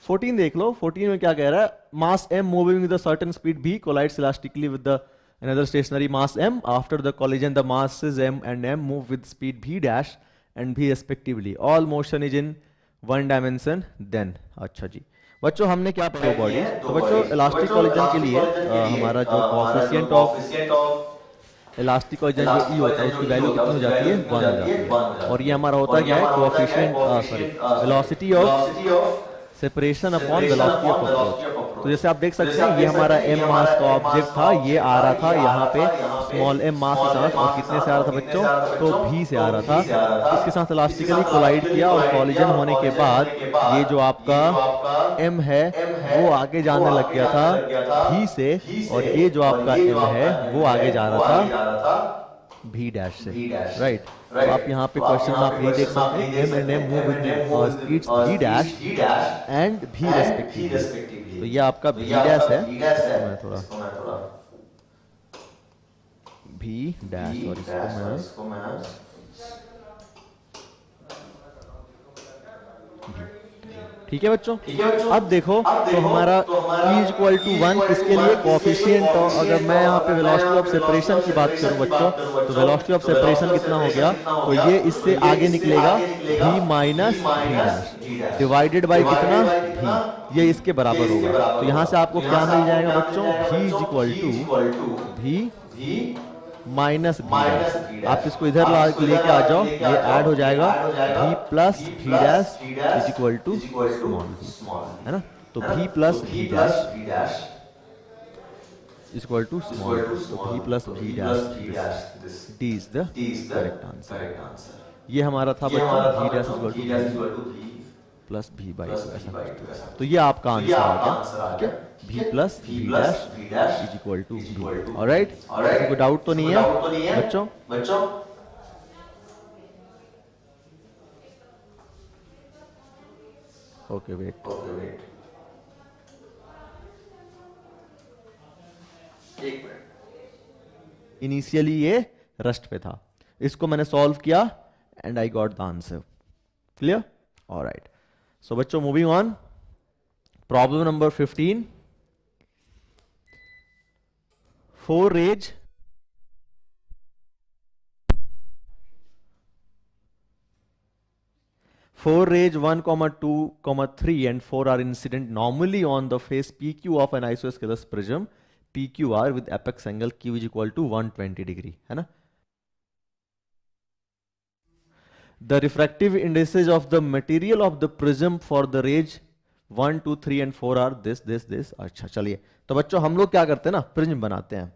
14 देख लो। 14 में क्या कह रहा है, मास m moving with a certain speed v collides elastically with the another stationary mass m. After the collision the masses m and m move with speed v dash and v respectively. All motion is in one dimension then. अच्छा जी बच्चों हमने क्या पढ़ा bodies, तो बच्चों elastic collision के लिए हमारा जो कोएफिशिएंट ऑफ इलास्टिक कॉलिजन जो ई होता है उसकी वैल्यू कितनी हो जाती है 1 हो जाती है। और ये हमारा होता क्या है coefficient sorry velocity of separation upon velocity of approach. तो जैसे आप देख सकते हैं ये हमारा m मास का ऑब्जेक्ट था, ये आ रहा था यहाँ पे स्मॉल m मास के साथ, और कितने से आ रहा था बच्चों, तो v से आ रहा था। इसके साथ इलास्टिकली कोलाइड किया और कॉलिजन होने के बाद ये जो आपका m है वो आगे जाने लग गया था v से, और ये जो आपका m है वो आगे जा रहा था v डैश से, राइट। तो आप यहाँ पे क्वेश्चन में आप यही देख सकते हैं m and m move with speeds v dash and v respectively. तो ये आपका v डैश है, इसको मैं थोड़ा v डैश, और इसको मैं ठीक है बच्चों। अब देखो तो हमारा e इज इक्वल टू 1 किसके लिए कोएफिशिएंट, और अगर मैं यहाँ पे वेलोसिटी ऑफ सेपरेशन की बात करूं बच्चों, तो वेलोसिटी ऑफ सेपरेशन कितना हो गया, तो ये इससे आगे निकलेगा v minus v dash divided by कितना v, ये इसके बराबर होगा। तो यहाँ से आपको क्या मिल जाएगा बच्चों, v is equal to v minus v dash. आप इसको इधर लेके आ जाओ, ये ऐड हो जाएगा v plus v dash is equal to small v, है ना। तो v plus v dash is equal to small v, तो v plus v dash D is the correct answer. ये हमारा था बच्चों v dash is equal to v plus v by 2 ऐसा कुछ तो। तो ये आपका आंसर आ गया, ठीक है, v plus v dash is equal to v। Alright, कोई डाउट तो नहीं है बच्चों। ओके वेट, एक मिनट, इनिशियली ये रस्ट पे था, इसको मैंने सॉल्व किया and I got the answer. Clear? Alright, so बच्चों moving on, problem number 15। Four rays Four rays 1, 2, 3 and 4 are incident normally on the face PQ of an isosceles prism PQR with apex angle Q is equal to 120 degree, है ना? The refractive indices of the material of the prism for the rays 1, 2, 3 and 4 are this. अच्छा चलिए, तो बच्चों हम लोग क्या करते हैं ना, प्रिज्म बनाते हैं।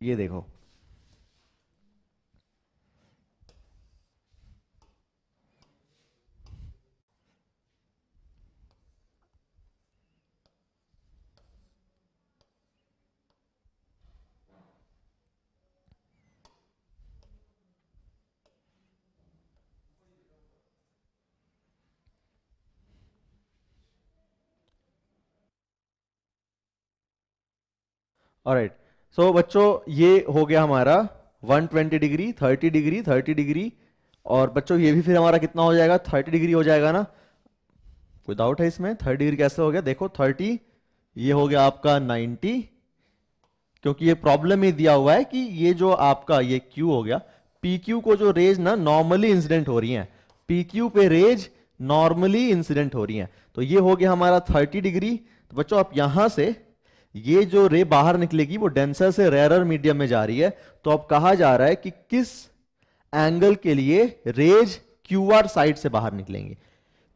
ये देखो, ऑलराइट, सो बच्चों ये हो गया हमारा 120 डिग्री, 30 डिग्री, 30 डिग्री, और बच्चों ये भी फिर हमारा कितना हो जाएगा, 30 डिग्री हो जाएगा ना, कोई डाउट है इसमें? 30 डिग्री कैसे हो गया? देखो 30, ये हो गया आपका 90, क्योंकि ये प्रॉब्लम में दिया हुआ है कि ये जो आपका ये Q हो गया, PQ को जो रेज ना नॉर्मली इंसिडेंट हो रही हैं, PQ पे रेज नॉर्मली इंसिडेंट हो रही हैं, तो ये हो गया हमारा 30 डिग्री। तो बच्चों आप यहां से ये जो रे बाहर निकलेगी वो डेंसर से रेयरर मीडियम में जा रही है, तो अब कहा जा रहा है कि किस एंगल के लिए रेज QR साइड से बाहर निकलेंगे।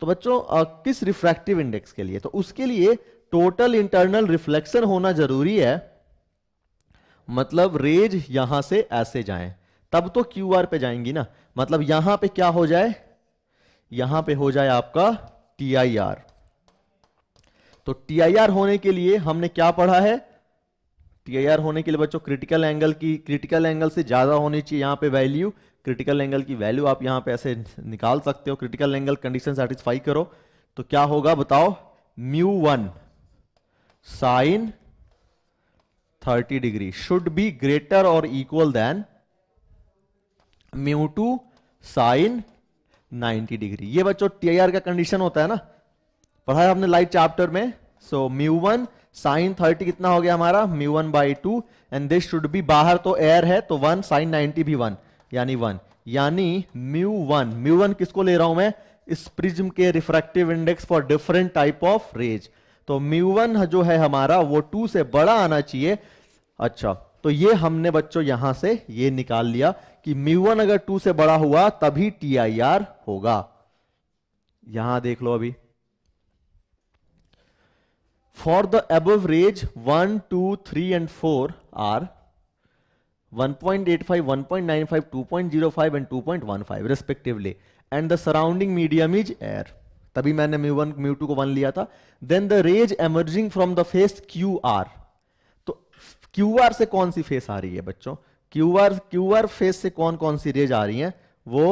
तो बच्चों किस रिफ्रैक्टिव इंडेक्स के लिए? तो उसके लिए टोटल इंटरनल रिफ्लेक्शन होना जरूरी है, मतलब रेज यहां से ऐसे जाएं तब तो QR पे जाएंगी ना, मतलब यहां पे क्या हो जाए, यहां पे हो जाए आपका TIR। तो TIR होने के लिए हमने क्या पढ़ा है? TIR होने के लिए बच्चों क्रिटिकल एंगल से ज्यादा होनी चाहिए यहां पे वैल्यू, क्रिटिकल एंगल की वैल्यू आप यहां पे ऐसे निकाल सकते हो, क्रिटिकल एंगल कंडीशन सेटिस्फाई करो तो क्या होगा बताओ, μ1 sine 30 degree should be greater और इक्वल देन μ2 साइन 90 डिग्री। ये बच्चों TIR का कंडीशन होता है ना, पढ़ा है हमने लाइट चैप्टर में। सो μ1 साइन 30 कितना हो गया हमारा, μ1/2, एंड दिस शुड बी, बाहर तो एयर है तो 1 साइन 90 भी 1 यानी 1, यानी μ1 किसको ले रहा हूं मैं, इस प्रिज्म के refractive index for different type of rays. तो μ1 जो है हमारा वो 2 से बड़ा आना चाहिए। अच्छा, तो ये हमने बच्चों यहां से ये निकाल लिया कि μ1 अगर 2 से बड़ा हुआ तभी TIR होगा। यहां देख लो अभी, for the above range 1, 2, 3 and 4 are 1.85, 1.95, 2.05 and 2.15 respectively and the surrounding medium is air, तभी मैंने μ1 μ2 को 1 लिया था। then the rays emerging from the face QR, तो QR से कौन सी फेस आ रही है बच्चों, QR फेस से कौन कौन सी रेज आ रही हैं वो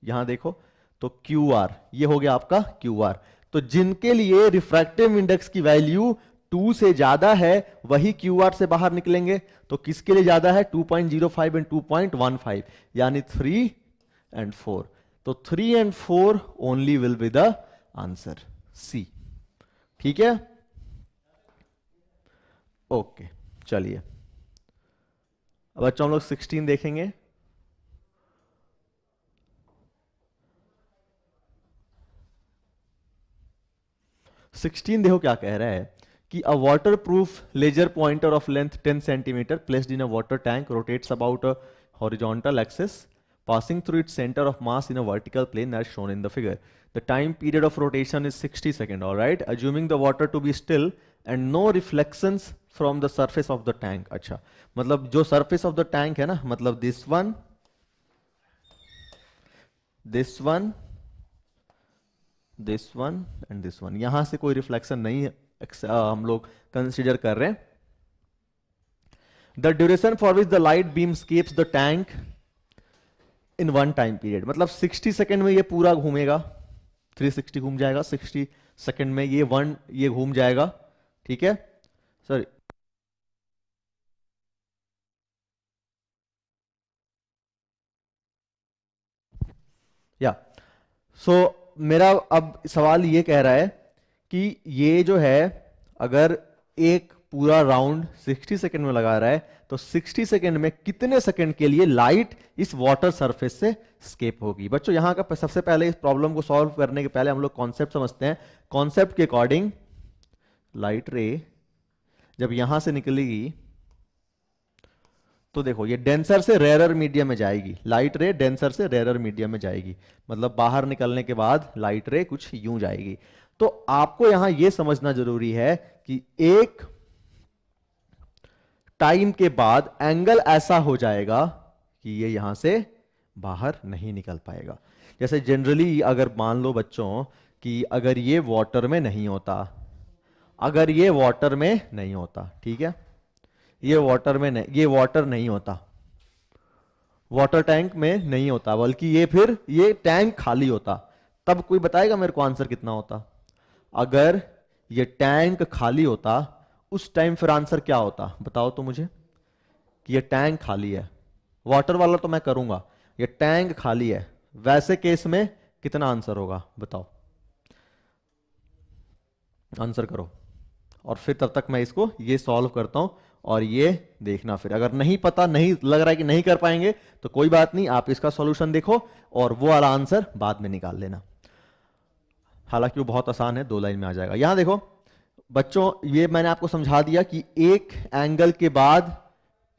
यहां देखो, तो QR ये हो गया आपका QR, तो जिनके लिए रिफ्रैक्टिव इंडेक्स की वैल्यू 2 से ज्यादा है वही QR से बाहर निकलेंगे। तो किसके लिए ज्यादा है, 2.05 एंड 2.15 यानी 3 and 4, तो 3 and 4 only will be the answer C। ठीक है, ओके चलिए अब बच्चों हम लोग 16 देखेंगे। देखो क्या कह रहा है कि a water proof laser pointer of length 10 centimetre placed in a water tank rotates about a horizontal axis passing through its center of mass in a vertical plane as shown in the figure. The time period of rotation is 60 seconds, all right, assuming the water to be still and no reflections from the surface of the tank। अच्छा, मतलब जो surface of the tank है ना, मतलब this one and this one, यहां से कोई reflection नहीं है, हम लोग कंसीडर कर रहे हैं। The duration for which the light beam scapes the tank in 1 time period, मतलब 60 सेकेंड में ये पूरा घूमेगा, 360 घूम जाएगा, 60 सेकंड में ये घूम जाएगा, ठीक है सर। या सो मेरा अब सवाल ये कह रहा है कि ये जो है, अगर एक पूरा राउंड 60 सेकंड में लगा रहा है तो 60 सेकंड में कितने सेकंड के लिए लाइट इस वाटर सरफेस से स्केप होगी। बच्चों यहां का सबसे पहले इस प्रॉब्लम को सॉल्व करने के पहले हम लोग कॉन्सेप्ट समझते हैं। कॉन्सेप्ट के अकॉर्डिंग लाइट रे जब यहां से निकलेगी तो देखो ये डेंसर से रेयरर मीडियम में जाएगी, लाइट रे डेंसर से रेयरर मीडियम में जाएगी, मतलब बाहर निकलने के बाद लाइट रे कुछ यूं जाएगी। तो आपको यहां यह समझना जरूरी है कि एक टाइम के बाद एंगल ऐसा हो जाएगा कि ये यहां से बाहर नहीं निकल पाएगा। जैसे जनरली अगर मान लो बच्चों कि अगर ये वाटर में नहीं होता, अगर ये वाटर में नहीं होता, ठीक है, ये वाटर में नहीं, ये वाटर नहीं होता, वाटर टैंक में नहीं होता, बल्कि ये फिर ये टैंक खाली होता, तब कोई बताएगा मेरे को आंसर कितना होता। अगर ये टैंक खाली होता उस टाइम फिर आंसर क्या होता बताओ तो मुझे, कि ये टैंक खाली है, वाटर वाला तो मैं करूंगा, ये टैंक खाली है, वैसे केस में कितना आंसर होगा बताओ, आंसर करो। और फिर तब तक मैं इसको ये सॉल्व करता हूं और ये देखना, फिर अगर नहीं पता, नहीं लग रहा है कि नहीं कर पाएंगे तो कोई बात नहीं, आप इसका सॉल्यूशन देखो और वो वाला आंसर बाद में निकाल लेना। हालांकि वो बहुत आसान है, 2 लाइन में आ जाएगा। यहां देखो बच्चों, ये मैंने आपको समझा दिया कि एक एंगल के बाद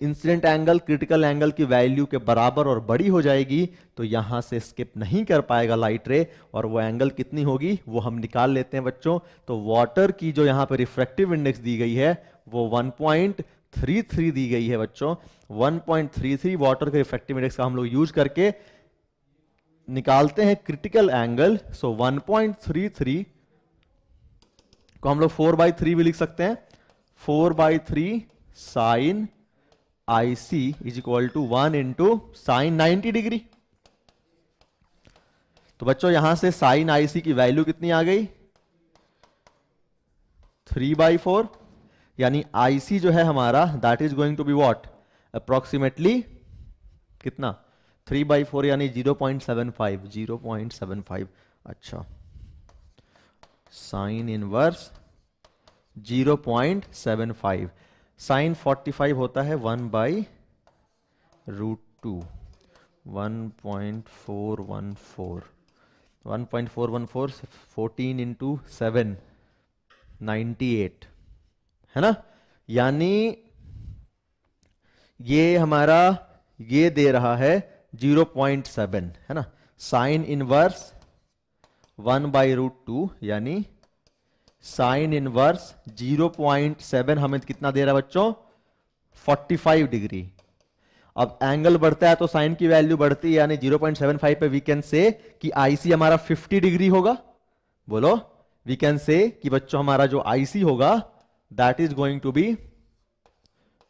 इंसिडेंट एंगल क्रिटिकल एंगल की वैल्यू के बराबर और बड़ी हो जाएगी तो यहां से स्किप नहीं कर पाएगा लाइट रे, और वो एंगल कितनी होगी वो हम निकाल लेते हैं बच्चों। तो वाटर की जो यहां पर रिफ्रैक्टिव इंडेक्स दी गई है वो 1.33 दी गई है बच्चों। 1.33 वाटर के रिफ्रैक्टिव इंडेक्स का हम लोग यूज करके निकालते हैं क्रिटिकल एंगल। सो 1.33 को हम लोग 4/3 भी लिख सकते हैं, 4/3 sine IC is equal to 1 into sine 90 degree. तो बच्चों यहां से साइन IC की वैल्यू कितनी आ गई 3/4, यानी IC जो है हमारा that is going to be what approximately कितना 3/4 यानी 0.75, 0.75। अच्छा, साइन इनवर्स 0.75, साइन 45 होता है 1/√2, 1.414, 1.414 14 इंटू 7 98 है ना। यानी ये हमारा ये दे रहा है 0.7 है ना। साइन इनवर्स 1/√2 यानी साइन इनवर्स 0.7 हमें कितना दे रहा है बच्चों 45 डिग्री। अब एंगल बढ़ता है तो साइन की वैल्यू बढ़ती है, यानी 0.75 पे वी कैन से कि IC हमारा 50 डिग्री होगा। बोलो, वी कैन से कि बच्चों हमारा जो IC होगा that is going to be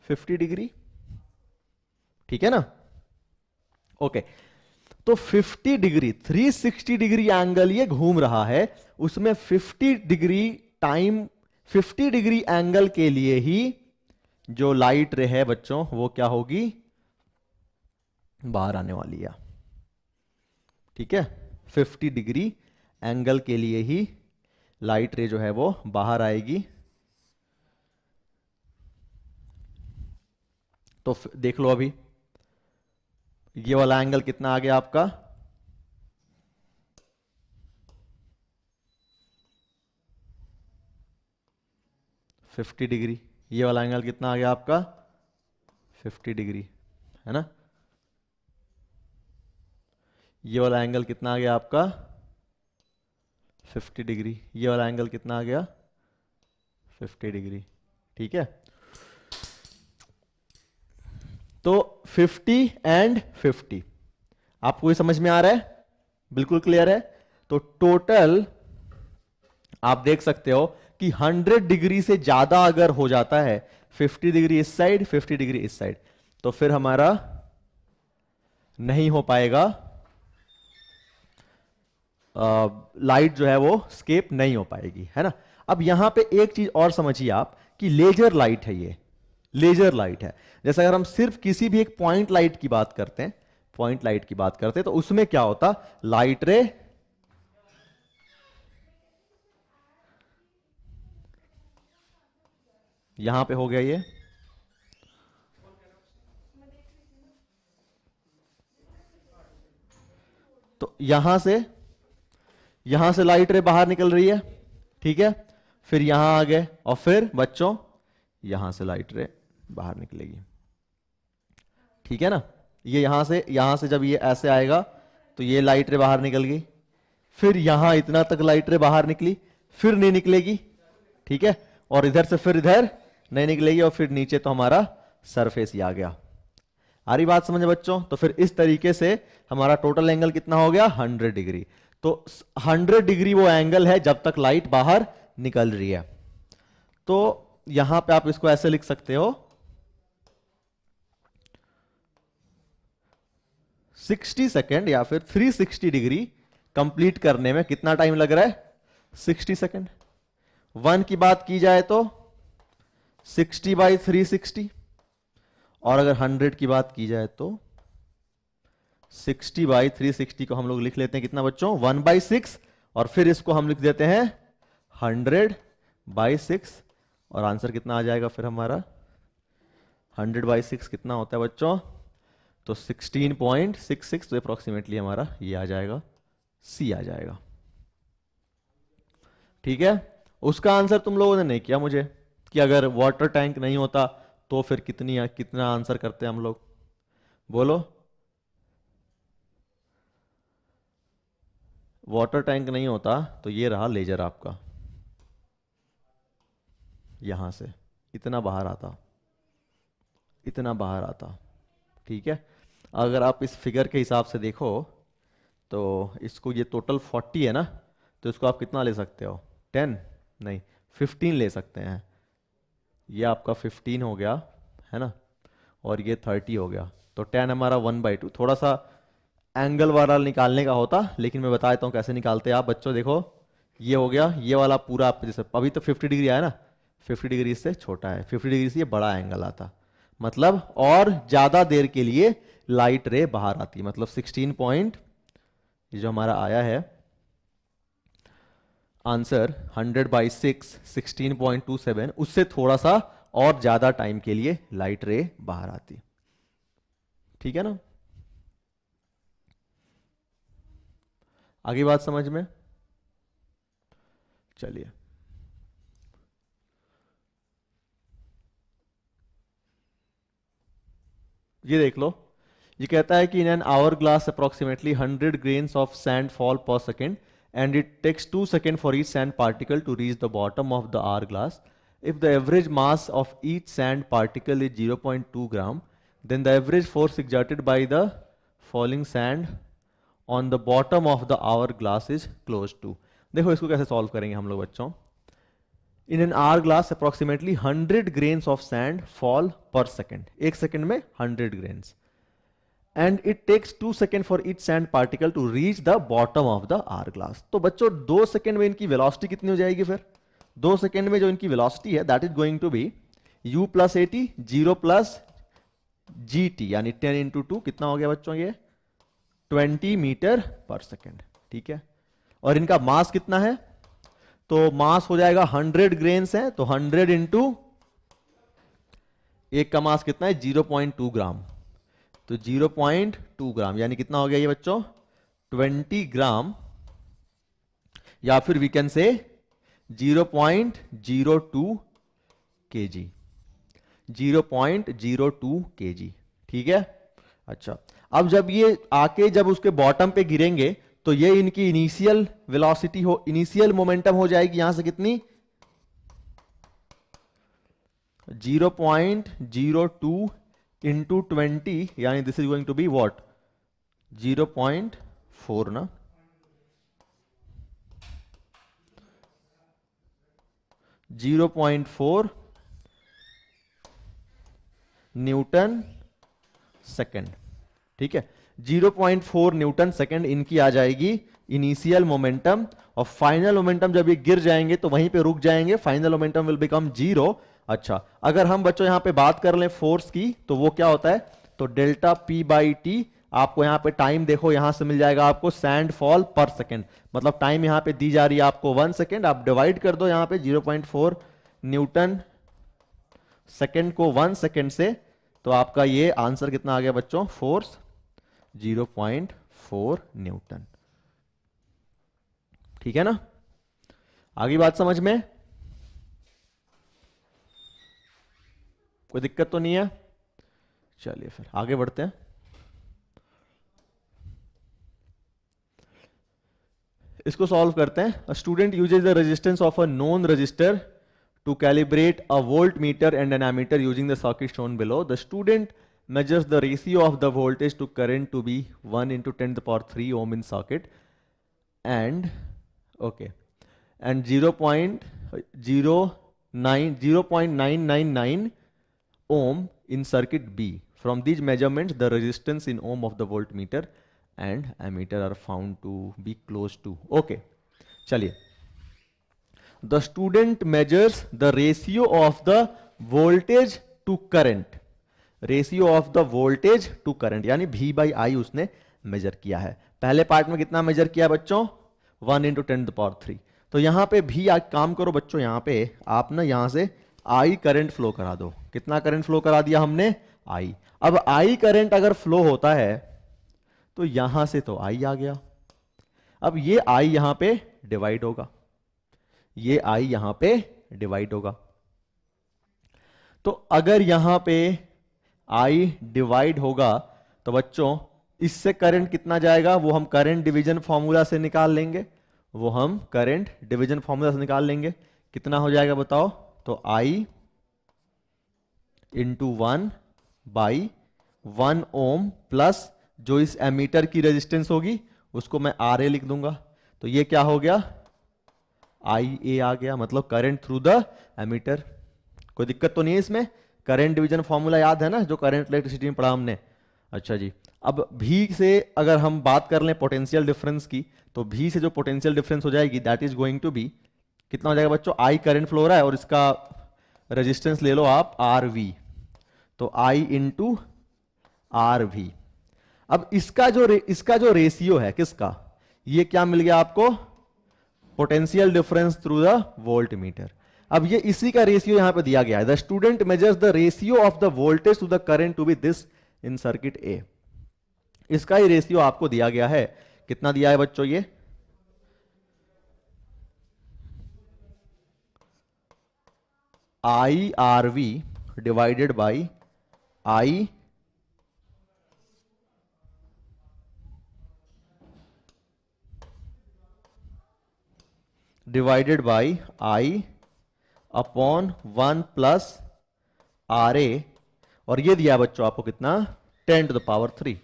50 degree, ठीक है ना। ओके, तो 50 डिग्री 360 डिग्री एंगल ये घूम रहा है, उसमें 50 डिग्री टाइम 50 डिग्री एंगल के लिए ही जो लाइट रे है बच्चों वो क्या होगी बाहर आने वाली है, ठीक है। 50 डिग्री एंगल के लिए ही लाइट रे जो है वो बाहर आएगी। तो देख लो अभी ये वाला एंगल कितना आ गया आपका 50 डिग्री, ये वाला एंगल कितना आ गया आपका 50 डिग्री है ना। ये वाला एंगल कितना आ गया आपका 50 डिग्री, ये वाला एंगल कितना आ गया 50 डिग्री, ठीक है। तो 50 एंड 50 आपको ये समझ में आ रहा है, बिल्कुल क्लियर है। तो टोटल आप देख सकते हो कि 100 डिग्री से ज्यादा अगर हो जाता है 50 डिग्री इस साइड 50 डिग्री इस साइड, तो फिर हमारा नहीं हो पाएगा लाइट जो है वो स्केप नहीं हो पाएगी, है ना। अब यहां पे एक चीज और समझिए आप कि लेजर लाइट है, ये लेजर लाइट है। जैसे अगर हम सिर्फ किसी भी एक पॉइंट लाइट की बात करते हैं, पॉइंट लाइट की बात करते हैं, तो उसमें क्या होता, लाइट रे यहां पे हो गया ये, तो यहां से लाइट रे बाहर निकल रही है, ठीक है। फिर यहां आ गए और फिर बच्चों यहां से लाइट रे बाहर निकलेगी, ठीक है ना। ये यहां से जब ये ऐसे आएगा तो ये लाइट रे बाहर निकल गई, फिर यहां इतना तक लाइट रे बाहर निकली, फिर नहीं निकलेगी, ठीक है। और इधर से फिर इधर नहीं निकलेगी, और फिर नीचे तो हमारा सरफेस ही आ गया। आ रही बात समझे बच्चों। तो फिर इस तरीके से हमारा टोटल एंगल कितना हो गया, 100 डिग्री। तो 100 डिग्री वो एंगल है जब तक लाइट बाहर निकल रही है। तो यहां पे आप इसको ऐसे लिख सकते हो, 60 सेकेंड या फिर 360 डिग्री कंप्लीट करने में कितना टाइम लग रहा है, 60 सेकेंड। 1 की बात की जाए तो 60/360, और अगर 100 की बात की जाए तो 60/360 को हम लोग लिख लेते हैं कितना बच्चों, 1/6, और फिर इसको हम लिख देते हैं 100/6, और आंसर कितना आ जाएगा फिर हमारा, 100/6 कितना होता है बच्चों, तो 16.66, तो अप्रोक्सीमेटली हमारा ये आ जाएगा, सी आ जाएगा, ठीक है। उसका आंसर तुम लोगों ने नहीं किया मुझे, कि अगर वाटर टैंक नहीं होता तो फिर कितना आंसर करते हम लोग, बोलो। वाटर टैंक नहीं होता तो ये रहा लेजर आपका, यहां से इतना बाहर आता, इतना बाहर आता, ठीक है। अगर आप इस फिगर के हिसाब से देखो तो इसको, ये टोटल 40 है ना, तो इसको आप कितना ले सकते हो, 10 नहीं 15 ले सकते हैं। ये आपका 15 हो गया, है ना, और ये 30 हो गया, तो 10 हमारा 1/2। थोड़ा सा एंगल वाला निकालने का होता, लेकिन मैं बता देता हूँ कैसे निकालते हैं आप बच्चों। देखो ये हो गया, ये वाला पूरा आप जैसे अभी तो 50 डिग्री आया ना, 50 डिग्री से छोटा है, 50 डिग्री से ये बड़ा एंगल आता, मतलब और ज्यादा देर के लिए लाइट रे बाहर आती, मतलब 16 पॉइंट, ये जो हमारा आया है आंसर 100/6 16.27, उससे थोड़ा सा और ज्यादा टाइम के लिए लाइट रे बाहर आती, ठीक है ना। आगे बात समझ में, चलिए ये देख लो। ये कहता है कि in an hour glass approximately 100 grains of sand fall पर second, and it takes 2 seconds for each sand particle to reach the bottom of the hourglass. If the average mass of each sand particle is 0.2 gram, then the average force exerted by the falling sand on the bottom of the hourglass is close to. देखो इसको कैसे solve करेंगे हम लोग बच्चों। In an hour glass approximately 100 grains of sand fall पर second, एक second में 100 grains, and it takes 2 seconds for each sand particle to reach the bottom of the hourglass. तो बच्चों 2 सेकेंड में इनकी वेलोसिटी कितनी हो जाएगी फिर, 2 सेकेंड में जो इनकी वेलोसिटी है that is going to be u + 80 0 + gt, यानी 10 × 2 कितना हो गया बच्चों, ये 20 मीटर पर सेकेंड, ठीक है। और इनका मास कितना है, तो मास हो जाएगा 100 ग्रेन्स है, तो 100 इंटू एक का मास कितना है 0.2 ग्राम, तो 0.2 ग्राम यानी कितना हो गया ये बच्चों 20 ग्राम, या फिर we can say 0.02 kg, 0.02 kg, ठीक है। अच्छा, अब जब ये आके जब उसके बॉटम पे गिरेंगे तो ये इनकी इनिशियल वेलोसिटी हो, इनिशियल मोमेंटम हो जाएगी यहां से कितनी 0.02 इंटू 20, यानी this is going to be what 0.4 ना, 0.4 न्यूटन सेकेंड, ठीक है। 0.4 न्यूटन सेकेंड इनकी आ जाएगी इनिशियल मोमेंटम, और फाइनल मोमेंटम जब ये गिर जाएंगे तो वहीं पे रुक जाएंगे, फाइनल मोमेंटम विल बिकम 0। अच्छा, अगर हम बच्चों यहां पे बात कर लें फोर्स की तो वो क्या होता है, तो डेल्टा पी बाई टी, आपको यहां पे टाइम देखो यहां से मिल जाएगा आपको सैंड फॉल पर सेकेंड, मतलब टाइम यहां पे दी जा रही है आपको 1 सेकेंड, आप डिवाइड कर दो यहां पे 0.4 न्यूटन सेकेंड को 1 सेकेंड से, तो आपका ये आंसर कितना आ गया बच्चों, फोर्स 0.4 न्यूटन। ठीक है ना, आगे बात समझ में, कोई दिक्कत तो नहीं है? चलिए फिर आगे बढ़ते हैं। इसको सॉल्व करते हैं। A student uses the resistance of a known resistor to calibrate a voltmeter and an ammeter using the circuit shown below. The student measures the ratio of the voltage to current to be 1 into 10 to the power 3 ohm in socket and okay and 0.999 ohm in circuit B. From these measurements the resistance in ohm of the voltmeter and ammeter are found to be close to okay. चलिए, the student measures the ratio of the voltage to current, ratio of the voltage to current यानी V by I उसने measure किया है। पहले part में कितना major किया बच्चों, 1 इंटू 10 टू द पावर 3। तो यहां पे भी आज काम करो बच्चों, यहां पे आप ना यहां से I करंट फ्लो करा दो। कितना करंट फ्लो करा दिया हमने, I। अब I करंट अगर फ्लो होता है तो यहां से तो I आ गया, अब ये I यहां पे डिवाइड होगा, ये I यहां पे डिवाइड होगा। तो अगर यहां पे I डिवाइड होगा तो बच्चों इससे करंट कितना जाएगा, वो हम करंट डिवीजन फॉर्मूला से निकाल लेंगे, वो हम करंट डिवीजन फॉर्मूला से निकाल लेंगे। कितना हो जाएगा बताओ, तो I into 1 by 1 ohm plus जो इस एमीटर की रेजिस्टेंस होगी उसको मैं RA लिख दूंगा, तो ये क्या हो गया, IA आ गया, मतलब करंट थ्रू द एमीटर। कोई दिक्कत तो नहीं है इसमें, करंट डिवीजन फॉर्मूला याद है ना जो करंट इलेक्ट्रिसिटी में पढ़ा हमने। अच्छा जी, अब भी से अगर हम बात कर लें पोटेंशियल डिफरेंस की, तो भी से जो पोटेंशियल डिफरेंस हो जाएगी that is going to be, कितना हो जाएगा बच्चों, I करंट फ्लो हो रहा है और इसका रेजिस्टेंस ले लो आप RV, तो I इंटू RV। अब इसका जो रेशियो है किसका, ये क्या मिल गया आपको, potential difference through the volt meter. अब ये इसी का रेशियो यहां पे दिया गया है, the student measures the ratio of the voltage to the current to be this in circuit A. इसका ही रेशियो आपको दिया गया है, कितना दिया है बच्चों, ये IRV divided by I divided by I upon 1 plus RA, और ये दिया बच्चों आपको कितना, 10 टू द पावर 3।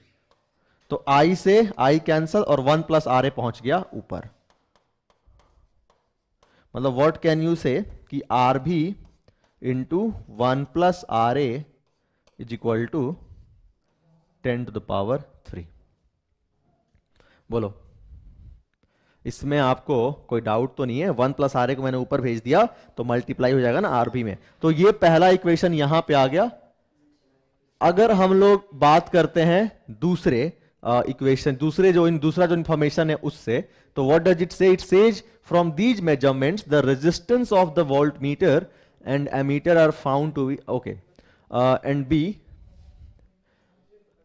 तो I से I कैंसल और 1 प्लस RA पहुंच गया ऊपर, मतलब व्हाट कैन यू से कि RB into 1 plus RA is equal to 10 to the power 3। बोलो इसमें आपको कोई डाउट तो नहीं है, 1 प्लस RA को मैंने ऊपर भेज दिया तो मल्टीप्लाई हो जाएगा ना RB में, तो ये पहला इक्वेशन यहां पे आ गया। अगर हम लोग बात करते हैं दूसरे इक्वेशन, दूसरा जो इंफॉर्मेशन है उससे, तो what does it say, it says from these measurements the resistance of the voltmeter and ammeter are found to be okay and be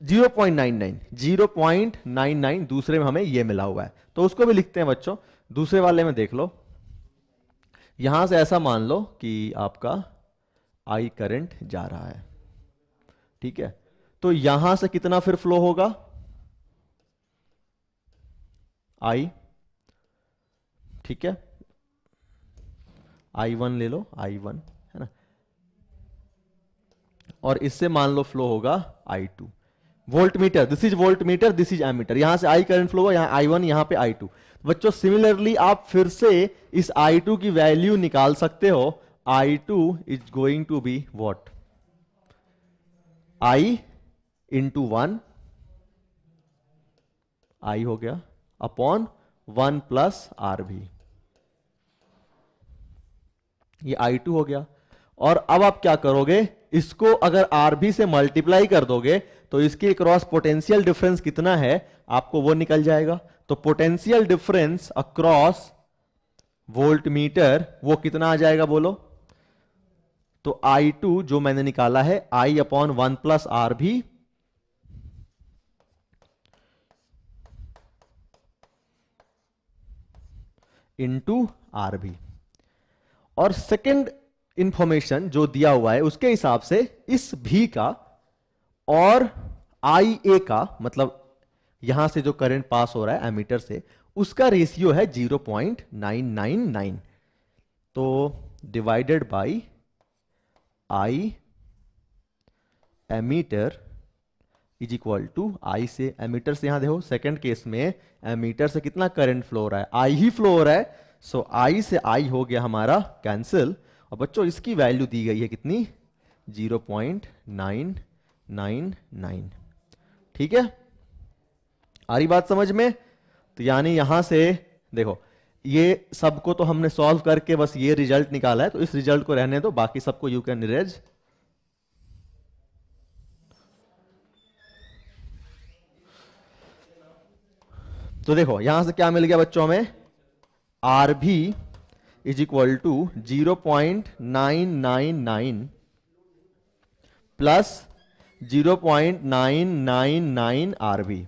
0.99 दूसरे में हमें ये मिला हुआ है, तो उसको भी लिखते हैं बच्चों। दूसरे वाले में देख लो, यहां से ऐसा मान लो कि आपका I करंट जा रहा है, ठीक है, तो यहां से कितना फिर फ्लो होगा, I, ठीक है, I1 ले लो, I1 है ना, और इससे मान लो फ्लो होगा I2। Voltmeter, this is voltmeter, this is ammeter, यहां से I करंट फ्लो होगा, यहां I1, यहां पे I2। बच्चों सिमिलरली आप फिर से इस I2 की वैल्यू निकाल सकते हो, I2 is going to be what, I into 1 I हो गया अपॉन 1 प्लस आर भी, ये I2 हो गया। और अब आप क्या करोगे, इसको अगर RB से मल्टीप्लाई कर दोगे तो इसके क्रॉस पोटेंशियल डिफरेंस कितना है आपको वो निकल जाएगा। तो potential difference across volt meter वो कितना आ जाएगा बोलो। तो I2 जो मैंने निकाला है I अपॉन 1 प्लस आर भी इंटू आर भी। और सेकेंड इंफॉर्मेशन जो दिया हुआ है उसके हिसाब से इस भी का और आई ए का, मतलब यहां से जो करंट पास हो रहा है एमीटर से, उसका रेशियो है 0.999। तो divided by I ammeter is equal to I से, एमीटर से यहां देखो सेकंड केस में एमीटर से कितना करंट फ्लो हो रहा है, आई ही फ्लो हो रहा है। सो आई से आई हो गया हमारा कैंसिल। और बच्चों इसकी वैल्यू दी गई है कितनी, 0.999। ठीक है, आ रही बात समझ में। तो यानी यहां से देखो ये सबको तो हमने सॉल्व करके बस ये रिजल्ट निकाला है, तो इस रिजल्ट को रहने दो, बाकी सबको यू कैन इरेज। तो देखो यहां से क्या मिल गया बच्चों में, आर भी is equal to 0.999 plus 0.999 RB.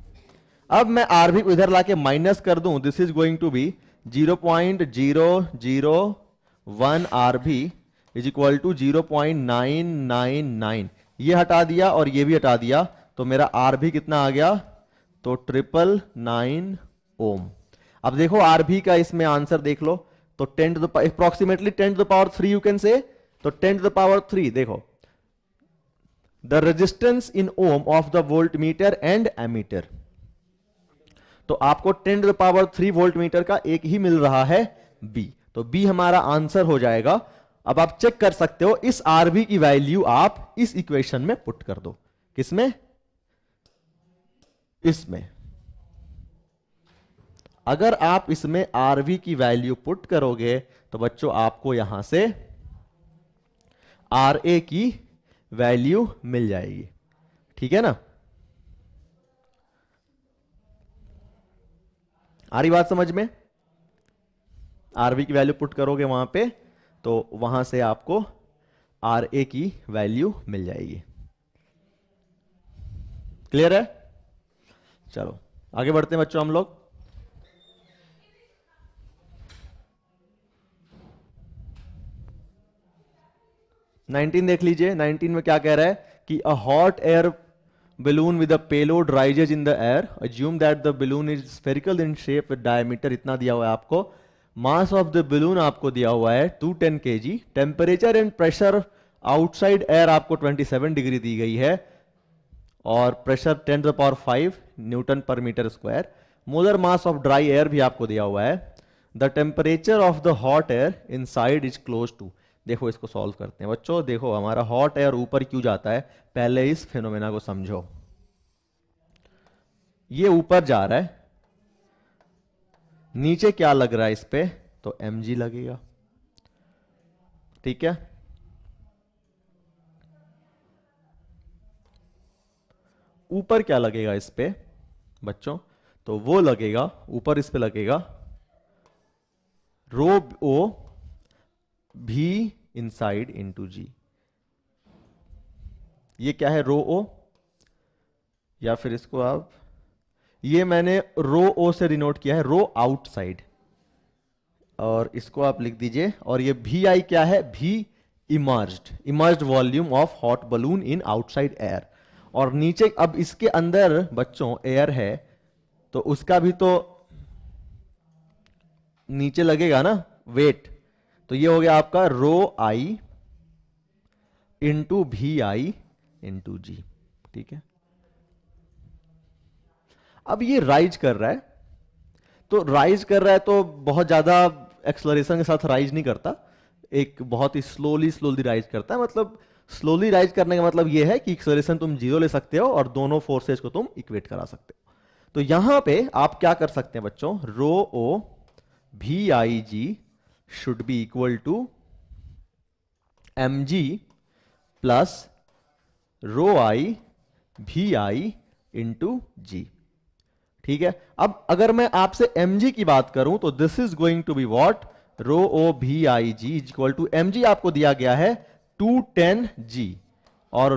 अब मैं आरबी को इधर लाके माइनस कर दूं, this is going to be 0.001 RB is equal to 0.999। ये हटा दिया और ये भी हटा दिया, तो मेरा आरबी कितना आ गया, तो 999 ओम। अब देखो आरबी का इसमें आंसर देख लो, तो 10 to the approximately 10 to the power 3 you can say. तो 10 टू द पावर 3 देखो the resistance in ohm of the voltmeter and ammeter. तो आपको 10 to the power 3 voltmeter का एक ही मिल रहा है बी, तो बी हमारा आंसर हो जाएगा। अब आप चेक कर सकते हो इस आरबी की वैल्यू आप इस इक्वेशन में पुट कर दो, किसमें, इसमें। अगर आप इसमें आरवी की वैल्यू पुट करोगे तो बच्चों आपको यहां से आर ए की वैल्यू मिल जाएगी। ठीक है ना, आ रही बात समझ में। आरवी की वैल्यू पुट करोगे वहां पे तो वहां से आपको आर ए की वैल्यू मिल जाएगी। क्लियर है, चलो आगे बढ़ते हैं बच्चों हम लोग। नाइनटीन देख लीजिए। 19 में क्या कह रहा है कि a hot air balloon with a payload rises in the air. Assume that the balloon is spherical in shape with diameter, इतना दिया हुआ है आपको। मास ऑफ द balloon आपको दिया हुआ है 210 kg। Temperature and pressure outside air आपको 27 डिग्री दी गई है, और pressure 10 to the power 5 newton पर metre square. Molar mass of dry air भी आपको दिया हुआ है। The temperature of the hot air inside is close to. देखो इसको सॉल्व करते हैं बच्चों। देखो हमारा हॉट एयर ऊपर क्यों जाता है, पहले इस फिनोमेना को समझो। ये ऊपर जा रहा है, नीचे क्या लग रहा है इस पे, तो mg लगेगा। ठीक है, ऊपर क्या लगेगा इस पे बच्चों, तो वो लगेगा ऊपर इस पे लगेगा रो ओ भी इनसाइड इंटू जी। ये क्या है, रो ओ, या फिर इसको आप, ये मैंने रो ओ से डिनोट किया है, रो आउटसाइड, और इसको आप लिख दीजिए। और ये भी आई क्या है, भी emerged volume of hot balloon in outside air. और नीचे अब इसके अंदर बच्चों एयर है, तो उसका भी तो नीचे लगेगा ना वेट। तो ये हो गया आपका रो आई इंटू भी आई इंटू जी। ठीक है, अब ये राइज कर रहा है, तो राइज कर रहा है तो बहुत ज्यादा एक्सलरेशन के साथ राइज नहीं करता, एक बहुत ही स्लोली राइज करता है। मतलब स्लोली राइज करने का मतलब ये है कि एक्सलरेशन तुम जीरो ले सकते हो और दोनों फोर्सेज को तुम इक्वेट करा सकते हो। तो यहां पे आप क्या कर सकते हैं बच्चों, rho O V I G should be equal to M G plus rho I V I into जी। ठीक है, अब अगर मैं आपसे mg की बात करूं तो this is going to be what, rho O V I G is equal to mg आपको दिया गया है 210g, और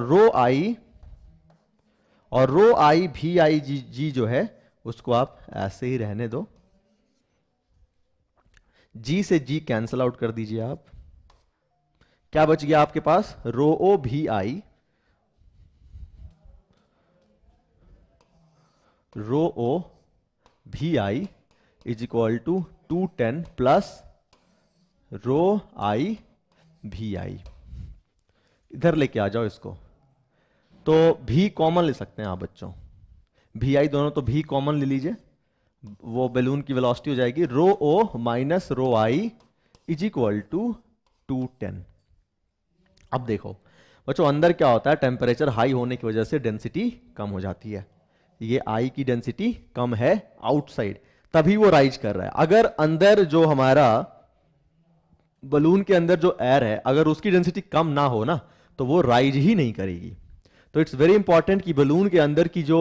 रो आई भी आई जी जो है उसको आप ऐसे ही रहने दो, g से g कैंसल आउट कर दीजिए आप, क्या बच गया आपके पास, rho O V I is equal to 210 plus rho I V I. इधर लेके आ जाओ इसको, तो भी कॉमन ले सकते हैं आप बच्चों, भी आई दोनों, तो भी कॉमन ले लीजिए, वो बैलून की वेलोसिटी हो जाएगी rho O minus rho I is equal to 210। अब देखो बच्चों अंदर क्या होता है, टेम्परेचर हाई होने की वजह से डेंसिटी कम हो जाती है, ये आई की डेंसिटी कम है आउटसाइड, तभी वो राइज कर रहा है। अगर अंदर जो हमारा बलून के अंदर जो एयर है अगर उसकी डेंसिटी कम ना हो ना तो वो राइज ही नहीं करेगी। तो इट्स वेरी इंपॉर्टेंट कि बलून के अंदर की जो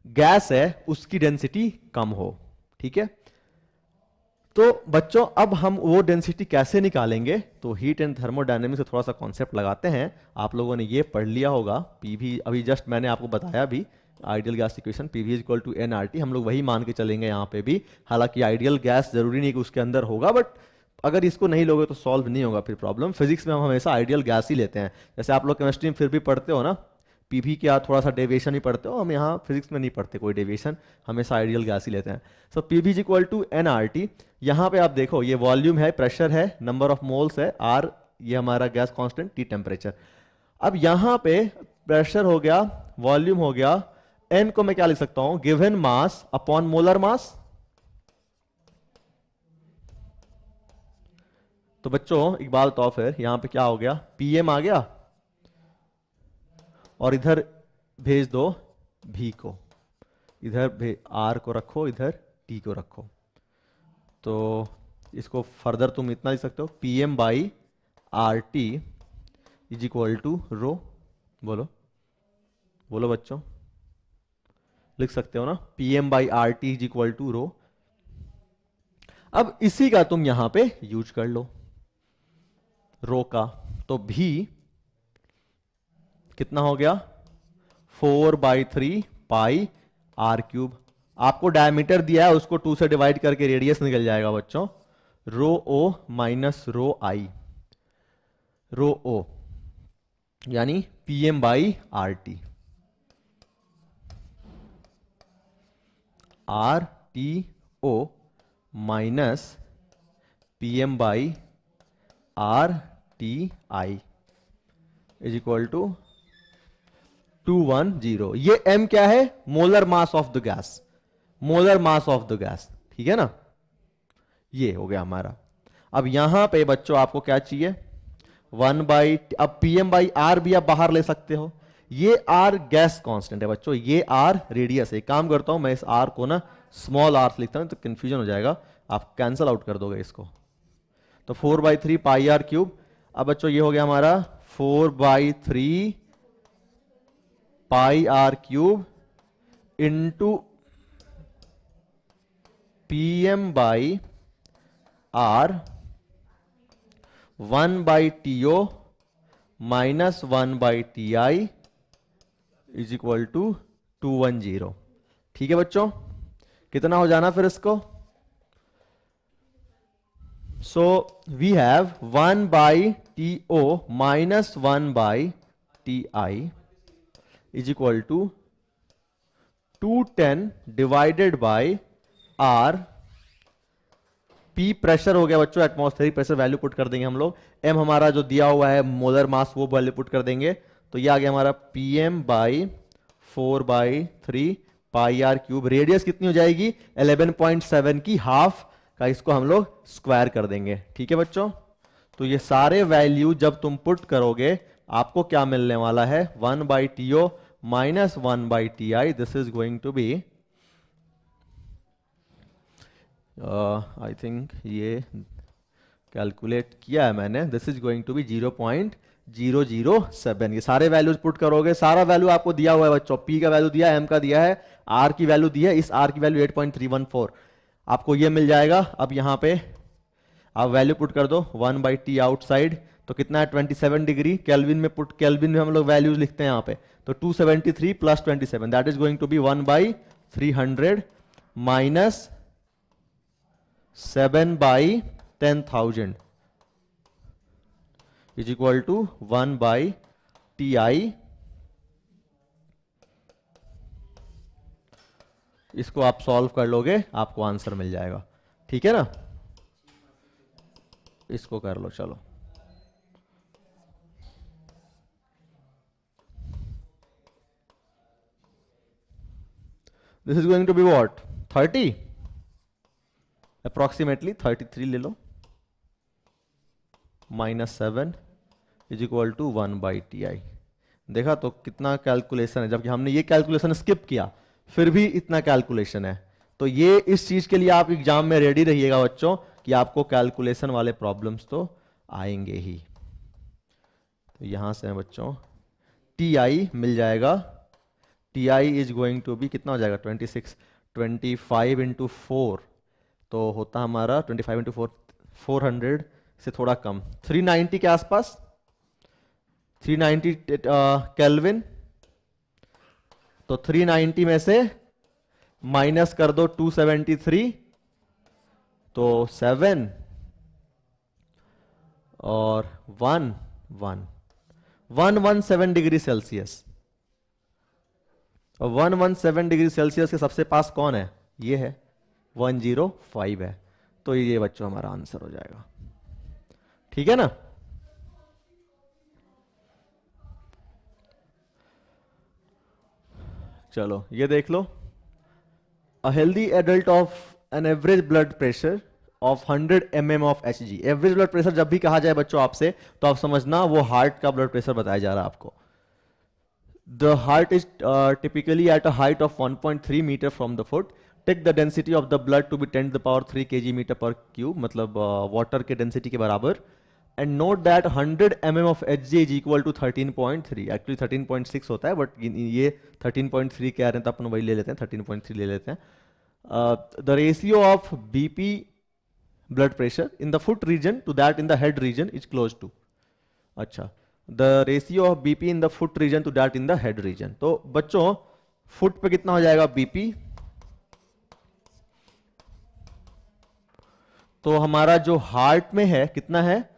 गैस है उसकी डेंसिटी कम हो। ठीक है, तो बच्चों अब हम वो डेंसिटी कैसे निकालेंगे, तो हीट एंड थर्मोडायनेमिक्स से थोड़ा सा कॉन्सेप्ट लगाते हैं। आप लोगों ने ये पढ़ लिया होगा, पीवी अभी जस्ट मैंने आपको बताया भी, ideal gas equation PV is equal to NRT, हम लोग वही मान के चलेंगे यहाँ पे भी। हालांकि आइडियल गैस जरूरी नहीं कि उसके अंदर होगा, बट अगर इसको नहीं लोगे तो सॉल्व नहीं होगा फिर प्रॉब्लम। फिजिक्स में हम हमेशा आइडियल गैस ही लेते हैं, जैसे आप लोग केमिस्ट्री में फिर भी पढ़ते हो ना, पीवी क्या थोड़ा सा डेविएशन ही पढ़ते हो, हम यहाँ फिजिक्स में नहीं पढ़ते कोई डेविएशन, हमेशा आइडियल गैस ही लेते हैं। So PV is equal to NRT, यहाँ पे आप देखो ये वॉल्यूम है, प्रेशर है, नंबर ऑफ मोल्स है, आर ये हमारा गैस कांस्टेंट, टी टेम्परेचर। अब यहाँ पे प्रेशर हो गया, वॉल्यूम हो गया, एन को मैं क्या लिख सकता हूं, given mass upon molar mass. तो बच्चों एक बात बताओ फिर, यहां पे क्या हो गया, पीएम आ गया, और इधर भेज दो भी को, इधर आर को रखो, इधर टी को रखो, तो इसको फर्दर तुम इतना लिख सकते हो, PM by R T is equal to rho, बोलो बोलो बच्चों, लिख सकते हो ना, PM by R T is equal to rho. अब इसी का तुम यहां पे यूज कर लो रो का, तो भी कितना हो गया, 4/3 पाई आर क्यूब, आपको डायमीटर दिया है उसको 2 से डिवाइड करके रेडियस निकल जाएगा बच्चों, रो ओ माइनस रो आई, रो ओ यानी PM by R T, R T O minus PM by R T I is equal to 210। ये एम क्या है, molar mass of the gas, molar mass of the gas, ठीक है ना, ये हो गया हमारा। अब यहां पे बच्चों आपको क्या चाहिए, 1/, अब पीएम बाई आर भी आप बाहर ले सकते हो, ये आर गैस कांस्टेंट है बच्चों, ये आर रेडियस है। काम करता हूं मैं इस आर को ना स्मॉल आर से लिखता हूं तो कंफ्यूजन हो जाएगा, आप कैंसल आउट कर दोगे इसको, तो 4/3 पाई आर क्यूब। अब बच्चों ये हो गया हमारा 4/3 pi are cube into PM by R 1/TO minus 1/TI is equal to 210। ठीक है बच्चों, कितना हो जाना फिर इसको, so we have 1/TO minus 1/TI is equal to 210 divided by R. P pressure हो गया बच्चों, एटमॉस्फेरिक प्रेशर वैल्यू पुट कर देंगे हम लोग, एम हमारा जो दिया हुआ है मोलर मास वो वैल्यू पुट कर देंगे, तो ये आ गया हमारा PM by 4/3 pi are cube, radius कितनी हो जाएगी 11.7 की हाफ का, इसको हम लोग स्क्वायर कर देंगे। ठीक है बच्चों, तो ये सारे वैल्यू जब तुम पुट करोगे आपको क्या मिलने वाला है, 1/TO minus 1/TI, this is going to be I think ये कैलकुलेट किया है मैंने. This is going to be 0.007. ये सारे वैल्यूज पुट करोगे, सारा वैल्यू आपको दिया हुआ है बच्चों. पी का वैल्यू दिया है, एम का दिया है, आर की वैल्यू दी है. इस आर की वैल्यू 8.314 आपको ये मिल जाएगा. अब यहां पे आप वैल्यू पुट कर दो 1/t आउटसाइड, तो कितना है 27 डिग्री. केल्विन में पुट, केल्विन में हम लोग वैल्यूज लिखते हैं यहाँ पे. तो 273 plus 27 that is going to be 1/300 minus 7/10,000 is equal to 1/ti. इसको आप सॉल्व कर लोगे, आपको आंसर मिल जाएगा. ठीक है ना, इसको कर लो. चलो this is going to be what 30, approximately 33 ले लो, -7 इज इक्वल टू 1/ti. देखा तो कितना कैलकुलेशन है, जबकि हमने ये कैलकुलेशन स्किप किया फिर भी इतना कैलकुलेशन है. तो ये इस चीज के लिए आप एग्जाम में रेडी रहिएगा बच्चों कि आपको कैलकुलेशन वाले प्रॉब्लम्स तो आएंगे ही. तो यहां से बच्चों ti मिल जाएगा. ti is going to be कितना हो जाएगा 25 इंटू 4, तो होता हमारा 25 इंटू 4 400 से थोड़ा कम, 390 के आसपास, 390 केल्विन. तो 390 में से माइनस कर दो 273, तो 7 और 117 डिग्री सेल्सियस. और 117 डिग्री सेल्सियस के सबसे पास कौन है, ये है 105 है. तो ये बच्चों हमारा आंसर हो जाएगा. ठीक है ना. चलो ये देख लो. A healthy adult of an average blood pressure of 100 mm of Hg. Average blood pressure जब भी कहा जाए बच्चों आपसे, तो आप समझना वो हार्ट का ब्लड प्रेशर बताया जा रहा है आपको. The heart is typically at a height of 1.3 metre from the foot. Take the density of the blood to be 10⁻³ kg/m², मतलब वाटर के डेंसिटी के बराबर. And note that 100 mm of Hg is equal to 13.3. Actually 13.6 होता है, but ये 13.3 कह रहे हैं तो अपन वही ले लेते हैं, 13.3 ले लेते हैं. The ratio of BP blood pressure in the foot region to that in the head region is close to. अच्छा, the ratio of BP in the foot region to that in the head region. तो बच्चों foot पे कितना हो जाएगा BP, तो हमारा जो हार्ट में है कितना है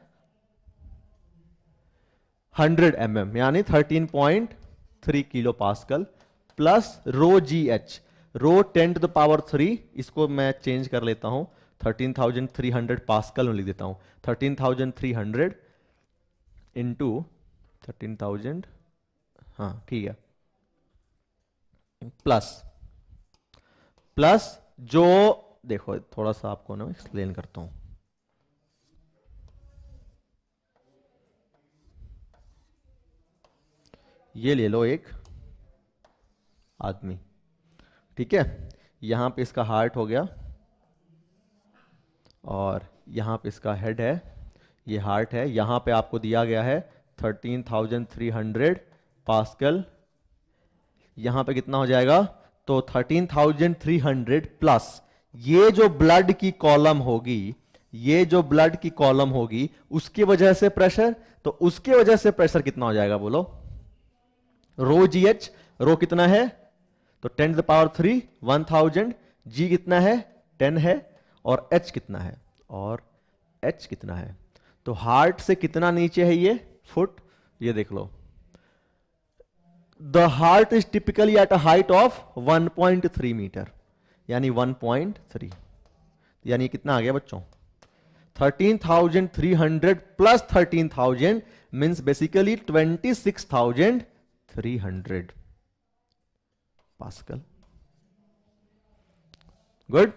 100 mm यानी 13.3 kilo pascal plus rho G H. Rho 10⁻³ इसको मैं चेंज कर लेता हूं, 13,300 पास्कल में लिख देता हूं. 13,300 इंटू 13,000, हाँ ठीक है, प्लस जो देखो थोड़ा सा आपको ना एक्सप्लेन करता हूं. ये ले लो एक आदमी, ठीक है, यहां पे इसका हार्ट हो गया और यहां पे इसका हेड है, ये हार्ट है. यहां पे आपको दिया गया है 13,300 पास्कल. यहां पे कितना हो जाएगा, तो 13,300 प्लस ये जो ब्लड की कॉलम होगी, ये जो ब्लड की कॉलम होगी उसकी वजह से प्रेशर, तो उसके वजह से प्रेशर कितना हो जाएगा बोलो, रो जी एच. रो कितना है, तो 10⁻³ 1000. जी कितना है 10 है, और एच कितना है, और एच कितना है. तो हार्ट से कितना नीचे है ये फुट, ये देख लो. The heart is typically at a height of 1.3 metre, यानी 1.3, यानी कितना आ गया बच्चों 13,300 plus 13,000 means basically 26,300 pascal. Good.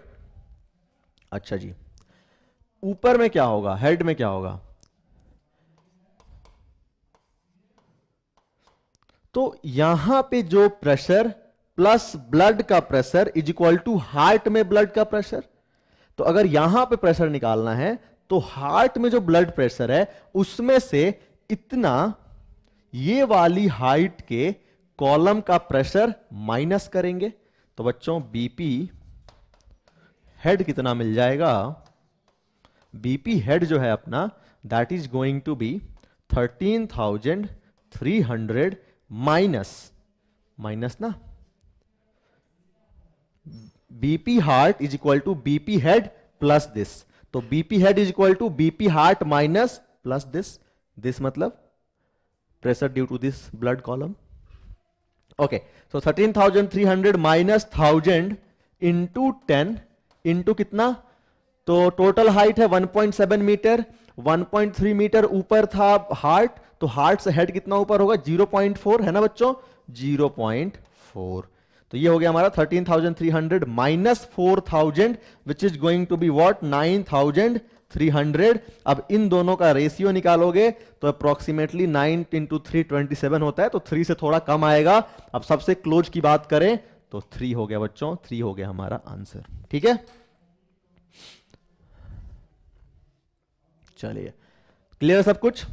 अच्छा जी, ऊपर में क्या होगा, हेड में क्या होगा, तो यहां पे जो प्रेशर प्लस ब्लड का pressure is equal to heart में ब्लड का प्रेशर. तो अगर यहां पे प्रेशर निकालना है तो हार्ट में जो ब्लड प्रेशर है उसमें से इतना ये वाली हाइट के कॉलम का प्रेशर माइनस करेंगे, तो बच्चों बीपी हेड कितना मिल जाएगा? बीपी हेड जो है अपना that is going to be 13,300 minus ना BP heart is equal to BP head plus this, तो BP head is equal to BP heart minus plus this मतलब pressure due to this blood column. Okay, so 13,300 minus 1000 into 10 into कितना, तो total height है 1.7 metre, 1.3 metre ऊपर था heart, तो heart से head कितना ऊपर होगा? 0.4 है ना बच्चों, 0.4। तो ये हो गया हमारा 13,300 minus 4,000 which is going to be what 9,300। अब इन दोनों का रेशियो निकालोगे तो अप्रोक्सीमेटली 9 इंटू 3 27 होता है, तो 3 से थोड़ा कम आएगा। अब सबसे क्लोज की बात करें तो 3 हो गया बच्चों, 3 हो गया हमारा आंसर। ठीक है, चलिए क्लियर सब कुछ,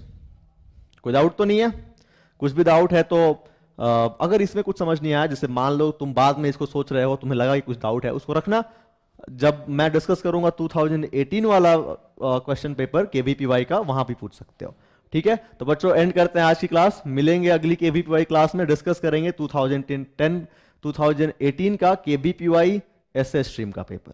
कोई डाउट तो नहीं है? कुछ भी डाउट है तो अगर इसमें कुछ समझ नहीं आया, जैसे मान लो तुम बाद में इसको सोच रहे हो, तुम्हें लगा कि कुछ डाउट है, उसको रखना, जब मैं डिस्कस करूंगा 2018 वाला क्वेश्चन पेपर केवीपीवाई का, वहां भी पूछ सकते हो। ठीक है, तो बच्चों एंड करते हैं आज की क्लास, मिलेंगे अगली केवीपीवाई क्लास में, डिस्कस करेंगे 2018 का केवीपीवाई एसए स्ट्रीम का पेपर।